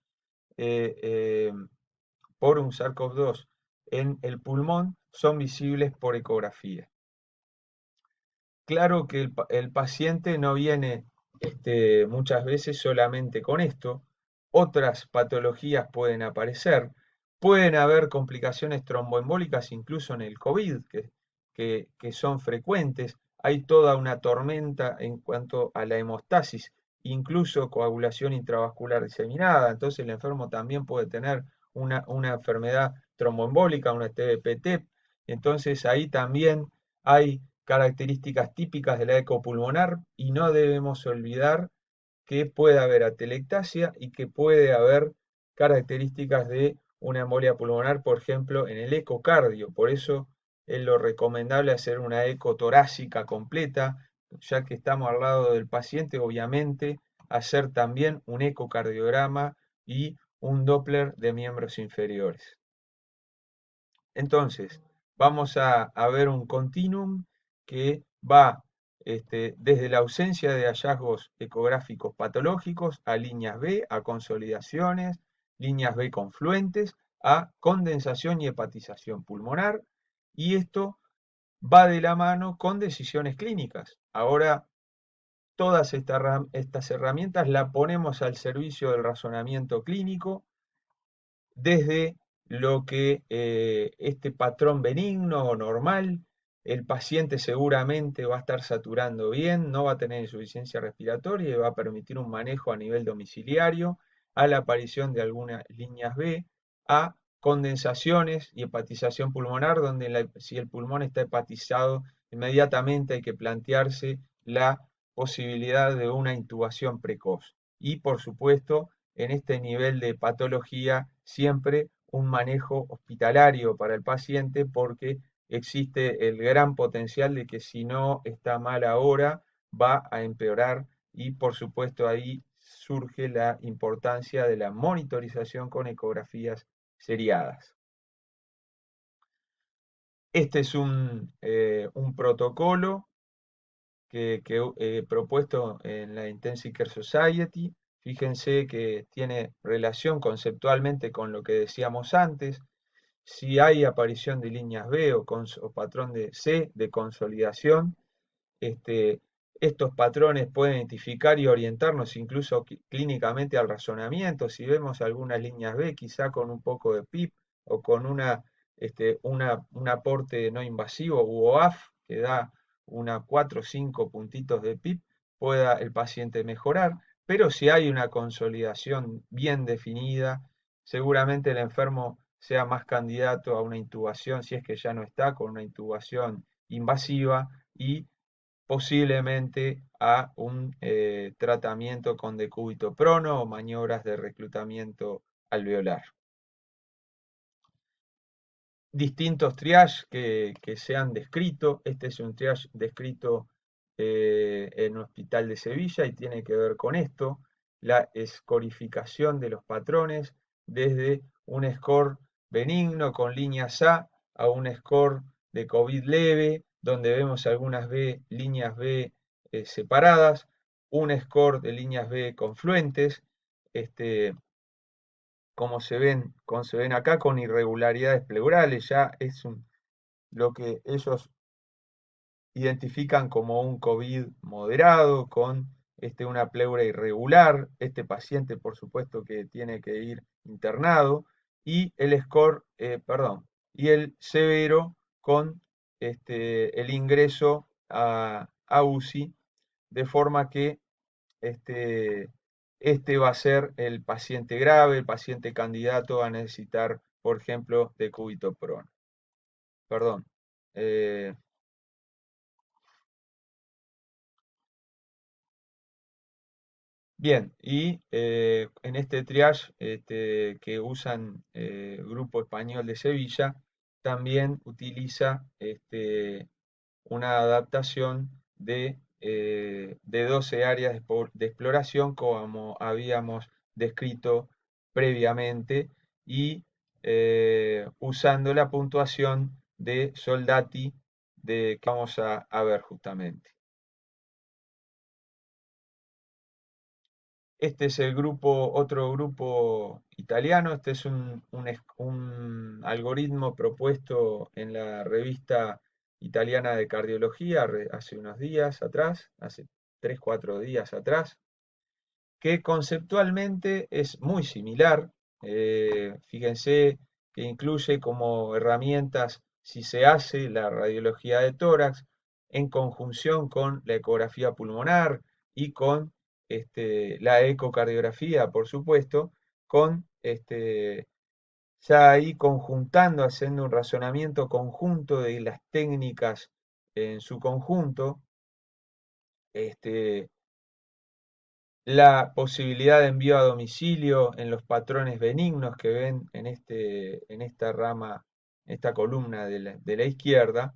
por un SARS-CoV-2 en el pulmón son visibles por ecografía. Claro que el paciente no viene muchas veces solamente con esto, otras patologías pueden aparecer, pueden haber complicaciones tromboembólicas incluso en el COVID, que son frecuentes, hay toda una tormenta en cuanto a la hemostasis, incluso coagulación intravascular diseminada, entonces el enfermo también puede tener una enfermedad tromboembólica, una TBPT, entonces ahí también hay características típicas de la ecopulmonar y no debemos olvidar que puede haber atelectasia y que puede haber características de una embolia pulmonar, por ejemplo, en el ecocardio. Por eso es lo recomendable hacer una eco torácica completa, ya que estamos al lado del paciente, obviamente, hacer también un ecocardiograma y un Doppler de miembros inferiores. Entonces, vamos a ver un continuum que va desde la ausencia de hallazgos ecográficos patológicos a líneas B, a consolidaciones, líneas B confluentes, a condensación y hepatización pulmonar, y esto va de la mano con decisiones clínicas. Ahora, todas estas herramientas las ponemos al servicio del razonamiento clínico desde lo que este patrón benigno o normal, el paciente seguramente va a estar saturando bien, no va a tener insuficiencia respiratoria y va a permitir un manejo a nivel domiciliario a la aparición de algunas líneas B, a condensaciones y hepatización pulmonar, donde si el pulmón está hepatizado, inmediatamente hay que plantearse la posibilidad de una intubación precoz. Y por supuesto, en este nivel de patología, siempre un manejo hospitalario para el paciente, porque existe el gran potencial de que si no está mal ahora, va a empeorar, y por supuesto ahí surge la importancia de la monitorización con ecografías seriadas. Este es un protocolo que he propuesto en la Intensive Care Society. Fíjense que tiene relación conceptualmente con lo que decíamos antes. Si hay aparición de líneas B o patrón de C de consolidación, este, estos patrones pueden identificar y orientarnos incluso clínicamente al razonamiento. Si vemos algunas líneas B, quizá con un poco de PIP o con un aporte no invasivo u OAF que da 4 o 5 puntitos de PIP, pueda el paciente mejorar. Pero si hay una consolidación bien definida, seguramente el enfermo sea más candidato a una intubación, si es que ya no está, con una intubación invasiva, y posiblemente a un tratamiento con decúbito prono o maniobras de reclutamiento alveolar. Distintos triage que se han descrito. Este es un triage descrito en un hospital de Sevilla y tiene que ver con esto: la escorificación de los patrones desde un score benigno con líneas a un score de COVID leve, donde vemos algunas líneas B separadas, un score de líneas B confluentes, como se ven acá, con irregularidades pleurales. Ya es lo que ellos identifican como un COVID moderado, con una pleura irregular. Este paciente, por supuesto, que tiene que ir internado, y el score, perdón, y el severo con el ingreso a UCI, de forma que este, va a ser el paciente grave, el paciente candidato a necesitar, por ejemplo, decúbito prono. Perdón. eh, Bien, y en este triage que usan el Grupo Español de Sevilla, también utiliza una adaptación de 12 áreas de exploración, como habíamos descrito previamente, y usando la puntuación de Soldati que vamos a ver justamente. Este es otro grupo italiano. Este es un algoritmo propuesto en la revista italiana de cardiología hace unos días atrás, hace 3, 4 días atrás, que conceptualmente es muy similar. Fíjense que incluye como herramientas, si se hace la radiología de tórax en conjunción con la ecografía pulmonar y con la ecocardiografía, por supuesto, con ya ahí conjuntando, haciendo un razonamiento conjunto de las técnicas en su conjunto. La posibilidad de envío a domicilio en los patrones benignos que ven en esta rama, esta columna de la izquierda,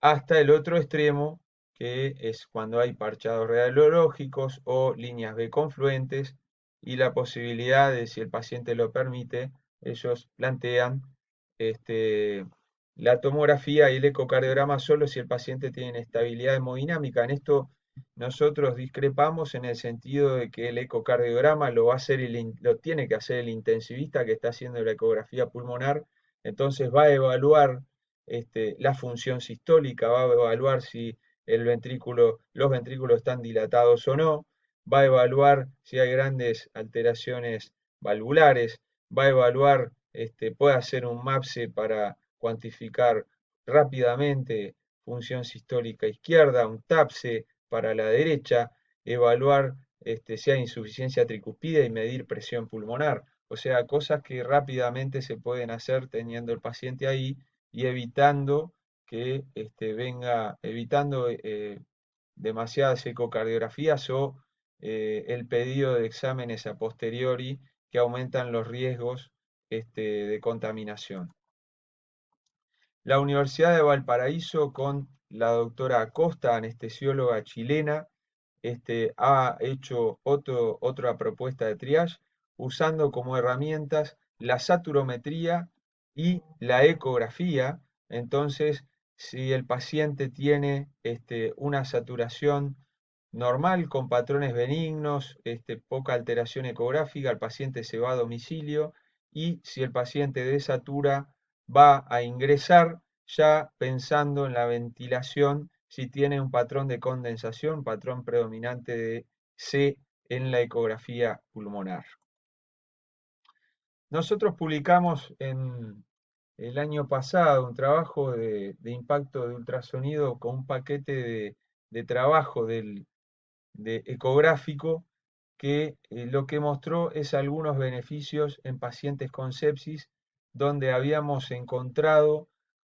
hasta el otro extremo, que es cuando hay parchados radiológicos o líneas B confluentes, y la posibilidad de, si el paciente lo permite, ellos plantean este, la tomografía y el ecocardiograma solo si el paciente tiene estabilidad hemodinámica. En esto nosotros discrepamos, en el sentido de que el ecocardiograma lo tiene que hacer el intensivista que está haciendo la ecografía pulmonar. Entonces va a evaluar la función sistólica, va a evaluar si los ventrículos están dilatados o no, va a evaluar si hay grandes alteraciones valvulares, va a evaluar, puede hacer un MAPSE para cuantificar rápidamente función sistólica izquierda, un TAPSE para la derecha, evaluar si hay insuficiencia tricuspide y medir presión pulmonar. O sea, cosas que rápidamente se pueden hacer teniendo el paciente ahí y evitando que evitando demasiadas ecocardiografías o el pedido de exámenes a posteriori que aumentan los riesgos de contaminación. La Universidad de Valparaíso, con la doctora Acosta, anestesióloga chilena, ha hecho otra propuesta de triage usando como herramientas la saturometría y la ecografía. Entonces, si el paciente tiene una saturación normal con patrones benignos, poca alteración ecográfica, el paciente se va a domicilio y si el paciente desatura va a ingresar ya pensando en la ventilación si tiene un patrón de condensación, patrón predominante de C en la ecografía pulmonar. Nosotros publicamos en el año pasado un trabajo de impacto de ultrasonido con un paquete de trabajo de ecográfico que lo que mostró es algunos beneficios en pacientes con sepsis donde habíamos encontrado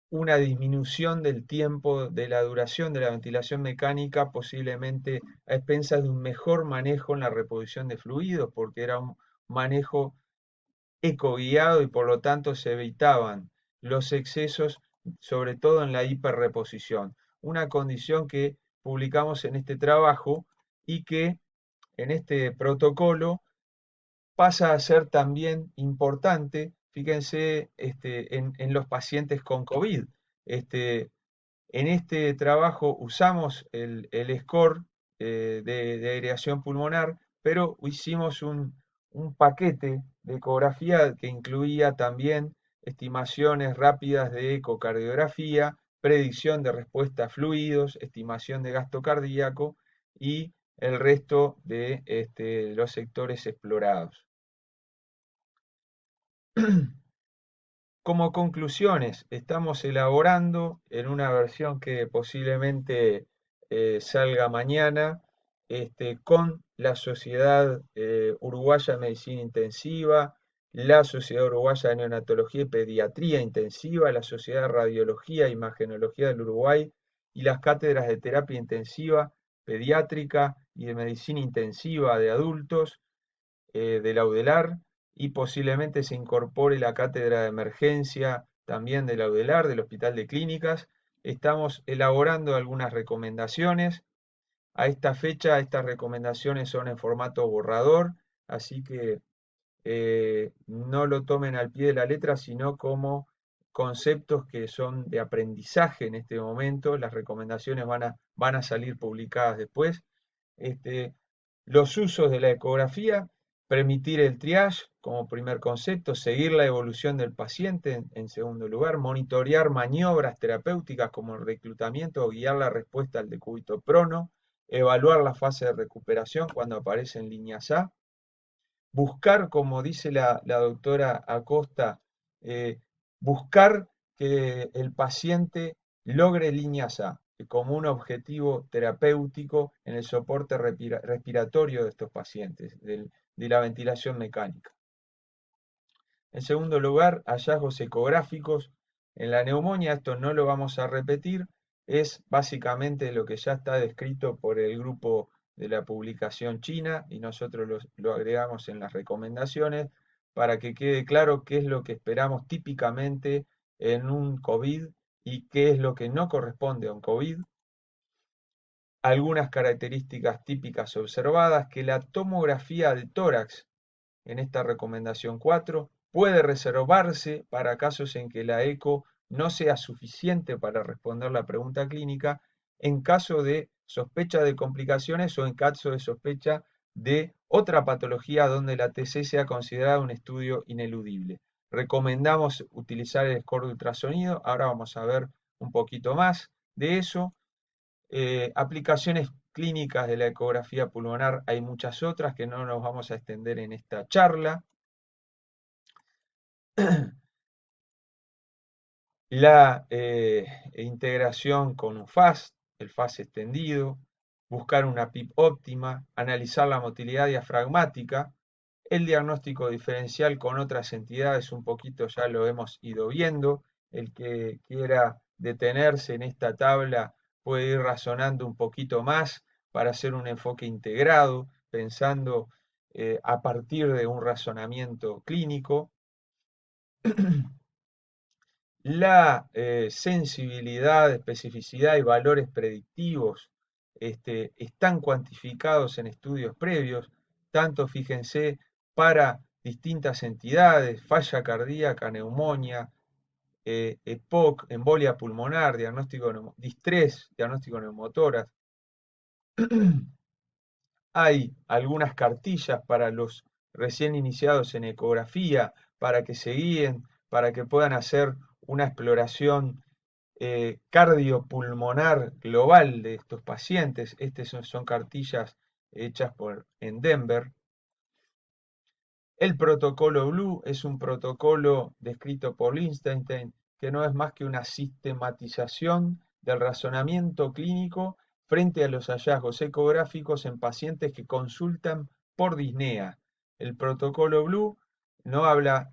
una disminución del tiempo de la duración de la ventilación mecánica, posiblemente a expensas de un mejor manejo en la reposición de fluidos, porque era un manejo ecoguiado y por lo tanto se evitaban los excesos, sobre todo en la hiperreposición, una condición que publicamos en este trabajo y que en este protocolo pasa a ser también importante, fíjense, en los pacientes con COVID. Este, en este trabajo usamos el score de aireación pulmonar, pero hicimos un paquete de ecografía que incluía también estimaciones rápidas de ecocardiografía, predicción de respuesta a fluidos, estimación de gasto cardíaco y el resto de los sectores explorados. Como conclusiones, estamos elaborando en una versión que posiblemente salga mañana, con la Sociedad Uruguaya de Medicina Intensiva, la Sociedad Uruguaya de Neonatología y Pediatría Intensiva, la Sociedad de Radiología e Imagenología del Uruguay y las cátedras de terapia intensiva, pediátrica y de medicina intensiva de adultos de la UDELAR y posiblemente se incorpore la cátedra de emergencia también de la UDELAR, del Hospital de Clínicas. Estamos elaborando algunas recomendaciones. A esta fecha, estas recomendaciones son en formato borrador, así que no lo tomen al pie de la letra, sino como conceptos que son de aprendizaje en este momento. Las recomendaciones van a salir publicadas después. Este, los usos de la ecografía, permitir el triage como primer concepto, seguir la evolución del paciente en segundo lugar, monitorear maniobras terapéuticas como el reclutamiento o guiar la respuesta al decúbito prono, evaluar la fase de recuperación cuando aparecen líneas A, buscar, como dice la doctora Acosta, eh, buscar que el paciente logre líneas A como un objetivo terapéutico en el soporte respiratorio de estos pacientes, de la ventilación mecánica. En segundo lugar, hallazgos ecográficos. En la neumonía, esto no lo vamos a repetir, es básicamente lo que ya está descrito por el grupo de la publicación china y nosotros lo agregamos en las recomendaciones para que quede claro qué es lo que esperamos típicamente en un COVID y qué es lo que no corresponde a un COVID. Algunas características típicas observadas, que la tomografía de tórax en esta recomendación 4 puede reservarse para casos en que la eco no sea suficiente para responder la pregunta clínica, en caso de sospecha de complicaciones o en caso de sospecha de otra patología donde la TC sea considerada un estudio ineludible. Recomendamos utilizar el score de ultrasonido, ahora vamos a ver un poquito más de eso. Aplicaciones clínicas de la ecografía pulmonar, hay muchas otras que no nos vamos a extender en esta charla. La integración con un FAST, el FAST extendido, buscar una PIP óptima, analizar la motilidad diafragmática, El diagnóstico diferencial con otras entidades, un poquito ya lo hemos ido viendo. El que quiera detenerse en esta tabla puede ir razonando un poquito más para hacer un enfoque integrado, pensando a partir de un razonamiento clínico. La sensibilidad, especificidad y valores predictivos están cuantificados en estudios previos, tanto fíjense para distintas entidades, falla cardíaca, neumonía, EPOC, embolia pulmonar, distrés, diagnóstico neumotórax. Hay algunas cartillas para los recién iniciados en ecografía, para que se guíen, para que puedan hacer una exploración cardiopulmonar global de estos pacientes. Estas son cartillas hechas en Denver. El protocolo Blue es un protocolo descrito por Lichtenstein que no es más que una sistematización del razonamiento clínico frente a los hallazgos ecográficos en pacientes que consultan por disnea. El protocolo Blue no habla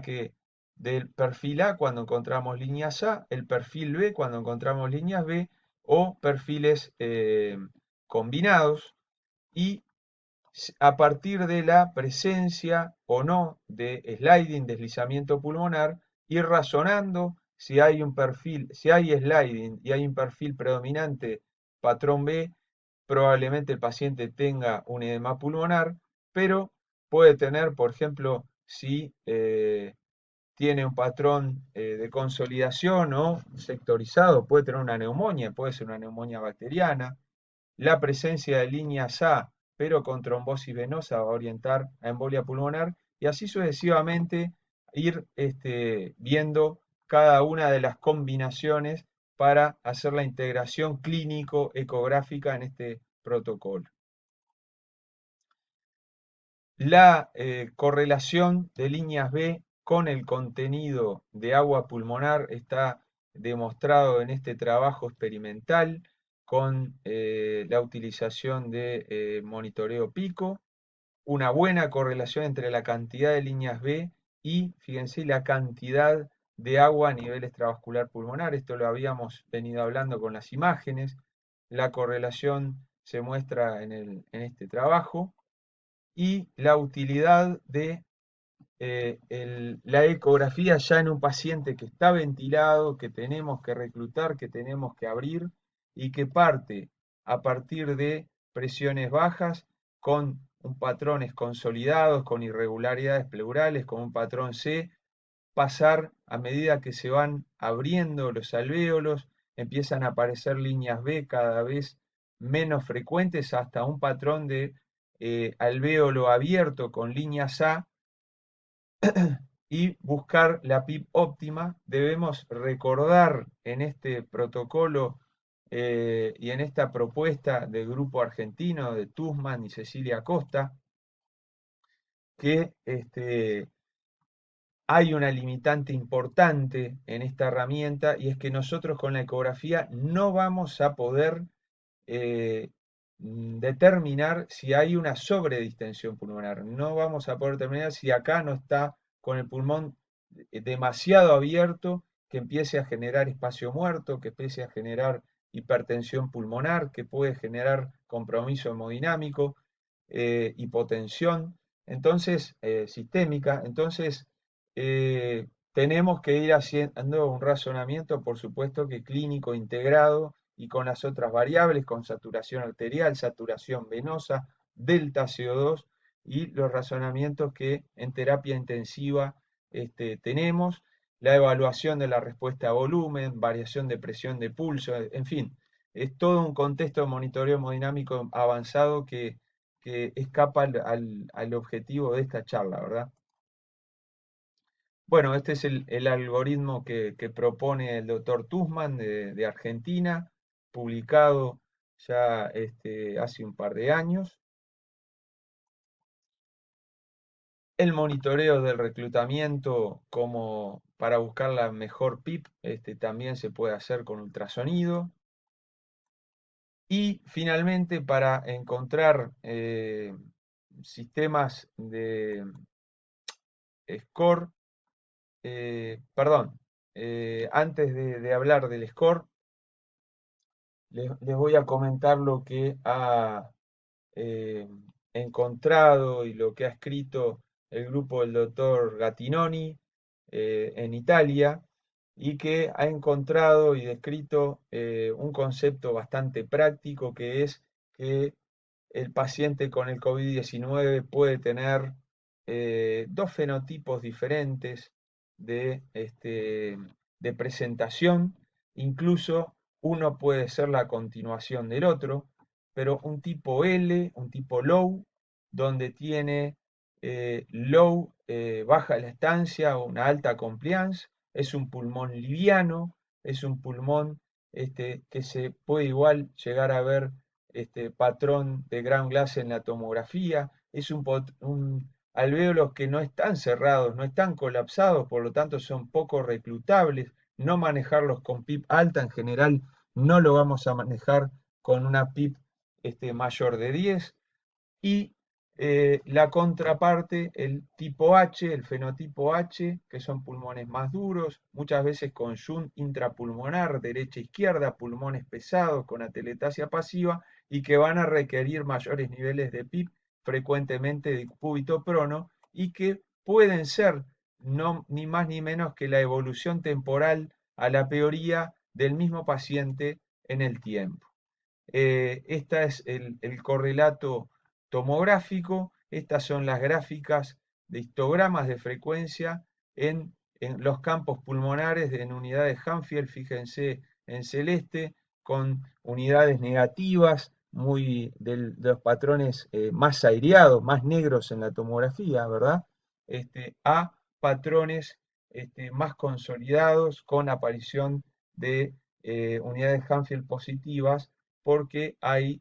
que del perfil A cuando encontramos líneas A, el perfil B cuando encontramos líneas B o perfiles combinados, y a partir de la presencia o no de sliding, deslizamiento pulmonar, ir razonando si hay un perfil, si hay sliding y hay un perfil predominante patrón B, probablemente el paciente tenga un edema pulmonar, pero puede tener, por ejemplo, si tiene un patrón de consolidación o sectorizado, puede tener una neumonía, puede ser una neumonía bacteriana. La presencia de líneas A, pero con trombosis venosa, va a orientar a embolia pulmonar, y así sucesivamente ir viendo cada una de las combinaciones para hacer la integración clínico-ecográfica en este protocolo. La correlación de líneas B con el contenido de agua pulmonar está demostrado en este trabajo experimental con la utilización de monitoreo pico, una buena correlación entre la cantidad de líneas B y, fíjense, la cantidad de agua a nivel extravascular pulmonar. Esto lo habíamos venido hablando con las imágenes. La correlación se muestra en este trabajo, y la utilidad de la ecografía ya en un paciente que está ventilado, que tenemos que reclutar, que tenemos que abrir y que parte a partir de presiones bajas con un patrones consolidados, con irregularidades pleurales, con un patrón C, pasar a medida que se van abriendo los alvéolos, empiezan a aparecer líneas B cada vez menos frecuentes hasta un patrón de alvéolo abierto con líneas A, y buscar la PIP óptima. Debemos recordar en este protocolo y en esta propuesta del grupo argentino de Tussman y Cecilia Costa que hay una limitante importante en esta herramienta, y es que nosotros con la ecografía no vamos a poder eh, determinar si hay una sobredistensión pulmonar. No vamos a poder determinar si acá no está con el pulmón demasiado abierto, que empiece a generar espacio muerto, que empiece a generar hipertensión pulmonar, que puede generar compromiso hemodinámico, hipotensión, entonces sistémica. Entonces tenemos que ir haciendo un razonamiento, por supuesto que clínico integrado, y con las otras variables, con saturación arterial, saturación venosa, delta CO2 y los razonamientos que en terapia intensiva tenemos, la evaluación de la respuesta a volumen, variación de presión de pulso, en fin, es todo un contexto de monitoreo hemodinámico avanzado que escapa al objetivo de esta charla, ¿verdad? Bueno, este es el algoritmo que propone el doctor Tussman de Argentina, publicado ya hace un par de años. El monitoreo del reclutamiento como para buscar la mejor PIP también se puede hacer con ultrasonido. Y finalmente, para encontrar sistemas de score, perdón, antes de hablar del score, les voy a comentar lo que ha eh, encontrado y lo que ha escrito el grupo del doctor Gattinoni en Italia, y que ha encontrado y descrito un concepto bastante práctico, que es que el paciente con el COVID-19 puede tener dos fenotipos diferentes de presentación. Incluso uno puede ser la continuación del otro, pero un tipo L, un tipo low, donde tiene low, baja la estancia o una alta compliance, es un pulmón liviano, es un pulmón que se puede igual llegar a ver patrón de ground glass en la tomografía, es alvéolos que no están cerrados, no están colapsados, por lo tanto son poco reclutables. No manejarlos con PIP alta en general, no lo vamos a manejar con una PIP mayor de 10. Y la contraparte, el tipo H, el fenotipo H, que son pulmones más duros, muchas veces con shunt intrapulmonar, derecha-izquierda, pulmones pesados con atelectasia pasiva, y que van a requerir mayores niveles de PIP, frecuentemente de cúbito prono, y que pueden ser no, ni más ni menos que la evolución temporal a la peoría del mismo paciente en el tiempo. Este es el correlato tomográfico. Estas son las gráficas de histogramas de frecuencia en los campos pulmonares en unidades Hanfield, fíjense en celeste, con unidades negativas, de los patrones más aireados, más negros en la tomografía, ¿verdad? A patrones más consolidados con aparición de unidades Hanfield positivas, porque hay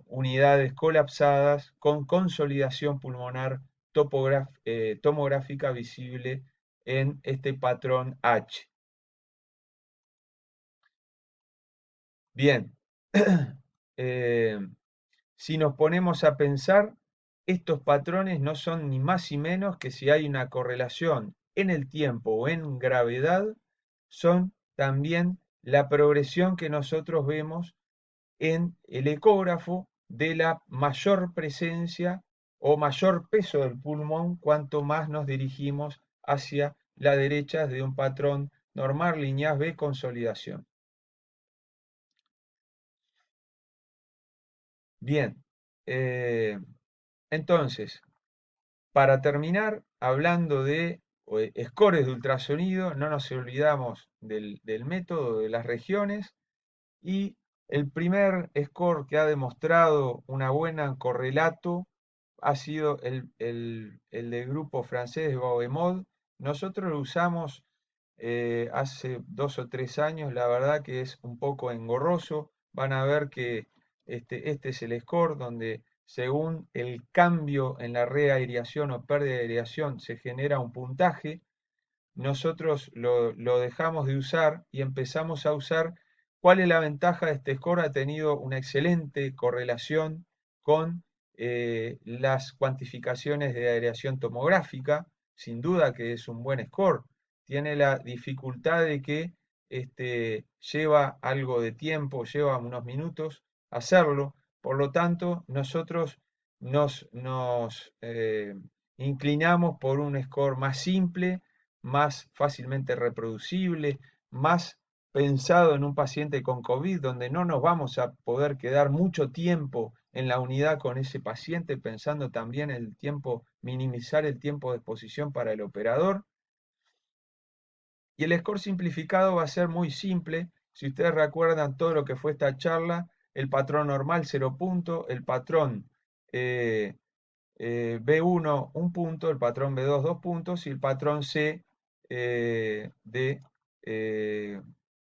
unidades colapsadas con consolidación pulmonar tomográfica visible en este patrón H. Bien, eh, si nos ponemos a pensar, estos patrones no son ni más ni menos que, si hay una correlación en el tiempo o en gravedad, son también la progresión que nosotros vemos en el ecógrafo de la mayor presencia o mayor peso del pulmón cuanto más nos dirigimos hacia la derecha de un patrón normal, lineal B, consolidación. Bien, entonces, para terminar, hablando de scores de ultrasonido, no nos olvidamos del método de las regiones. Y el primer score que ha demostrado una buena correlato ha sido el del grupo francés de Baudemont. Nosotros lo usamos hace 2 o 3 años, la verdad que es un poco engorroso. Van a ver que este es el score donde, según el cambio en la reaireación o pérdida de aireación, se genera un puntaje. Nosotros lo dejamos de usar y empezamos a usar. ¿Cuál es la ventaja de este score? Ha tenido una excelente correlación con las cuantificaciones de aireación tomográfica. Sin duda que es un buen score. Tiene la dificultad de que lleva algo de tiempo, lleva unos minutos hacerlo. Por lo tanto, nosotros nos inclinamos por un score más simple, más fácilmente reproducible, más pensado en un paciente con COVID, donde no nos vamos a poder quedar mucho tiempo en la unidad con ese paciente, pensando también el tiempo, minimizar el tiempo de exposición para el operador. Y el score simplificado va a ser muy simple. Si ustedes recuerdan todo lo que fue esta charla, el patrón normal 0 puntos, el patrón eh, B1 1 punto, el patrón B2 2 puntos y el patrón C de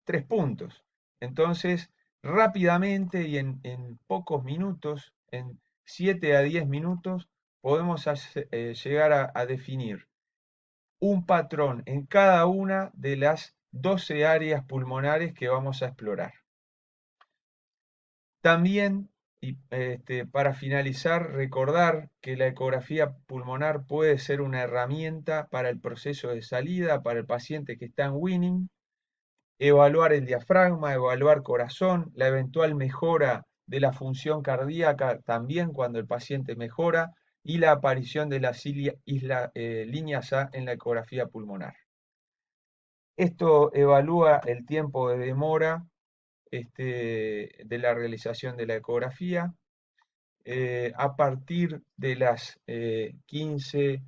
3 puntos. Entonces, rápidamente y en pocos minutos, en 7 a 10 minutos, podemos llegar a definir un patrón en cada una de las 12 áreas pulmonares que vamos a explorar. También Y para finalizar, recordar que la ecografía pulmonar puede ser una herramienta para el proceso de salida, para el paciente que está en Winning, evaluar el diafragma, evaluar corazón, la eventual mejora de la función cardíaca también cuando el paciente mejora y la aparición de las líneas A en la ecografía pulmonar. Esto evalúa el tiempo de demora de la realización de la ecografía. A partir de las 15,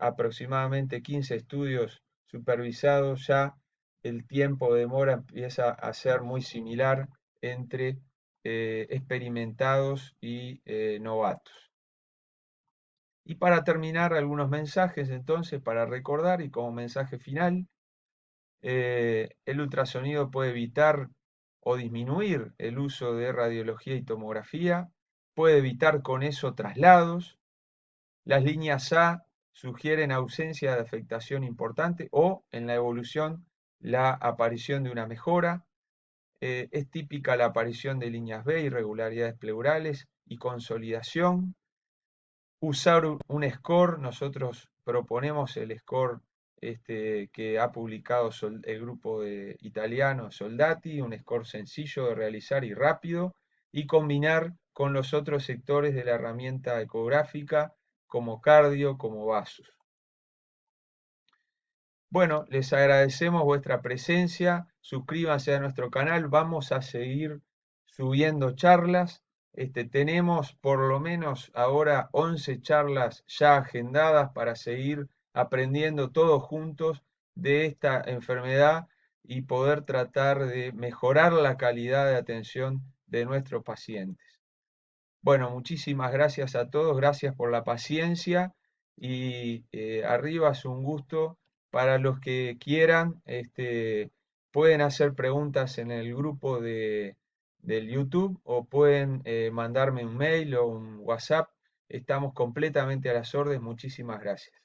aproximadamente 15 estudios supervisados, ya el tiempo de demora empieza a ser muy similar entre experimentados y novatos. Y para terminar, algunos mensajes entonces para recordar y como mensaje final. El ultrasonido puede evitar o disminuir el uso de radiología y tomografía, puede evitar con eso traslados. Las líneas A sugieren ausencia de afectación importante o en la evolución la aparición de una mejora. Es típica la aparición de líneas B, irregularidades pleurales y consolidación. Usar un score, nosotros proponemos el score que ha publicado el grupo italiano Soldati, un score sencillo de realizar y rápido, y combinar con los otros sectores de la herramienta ecográfica como cardio, como vasos. Bueno, les agradecemos vuestra presencia, suscríbanse a nuestro canal, vamos a seguir subiendo charlas. Tenemos por lo menos ahora 11 charlas ya agendadas para seguir aprendiendo todos juntos de esta enfermedad y poder tratar de mejorar la calidad de atención de nuestros pacientes. Bueno, muchísimas gracias a todos, gracias por la paciencia y arriba es un gusto. Para los que quieran, pueden hacer preguntas en el grupo del YouTube o pueden mandarme un mail o un WhatsApp. Estamos completamente a las órdenes. Muchísimas gracias.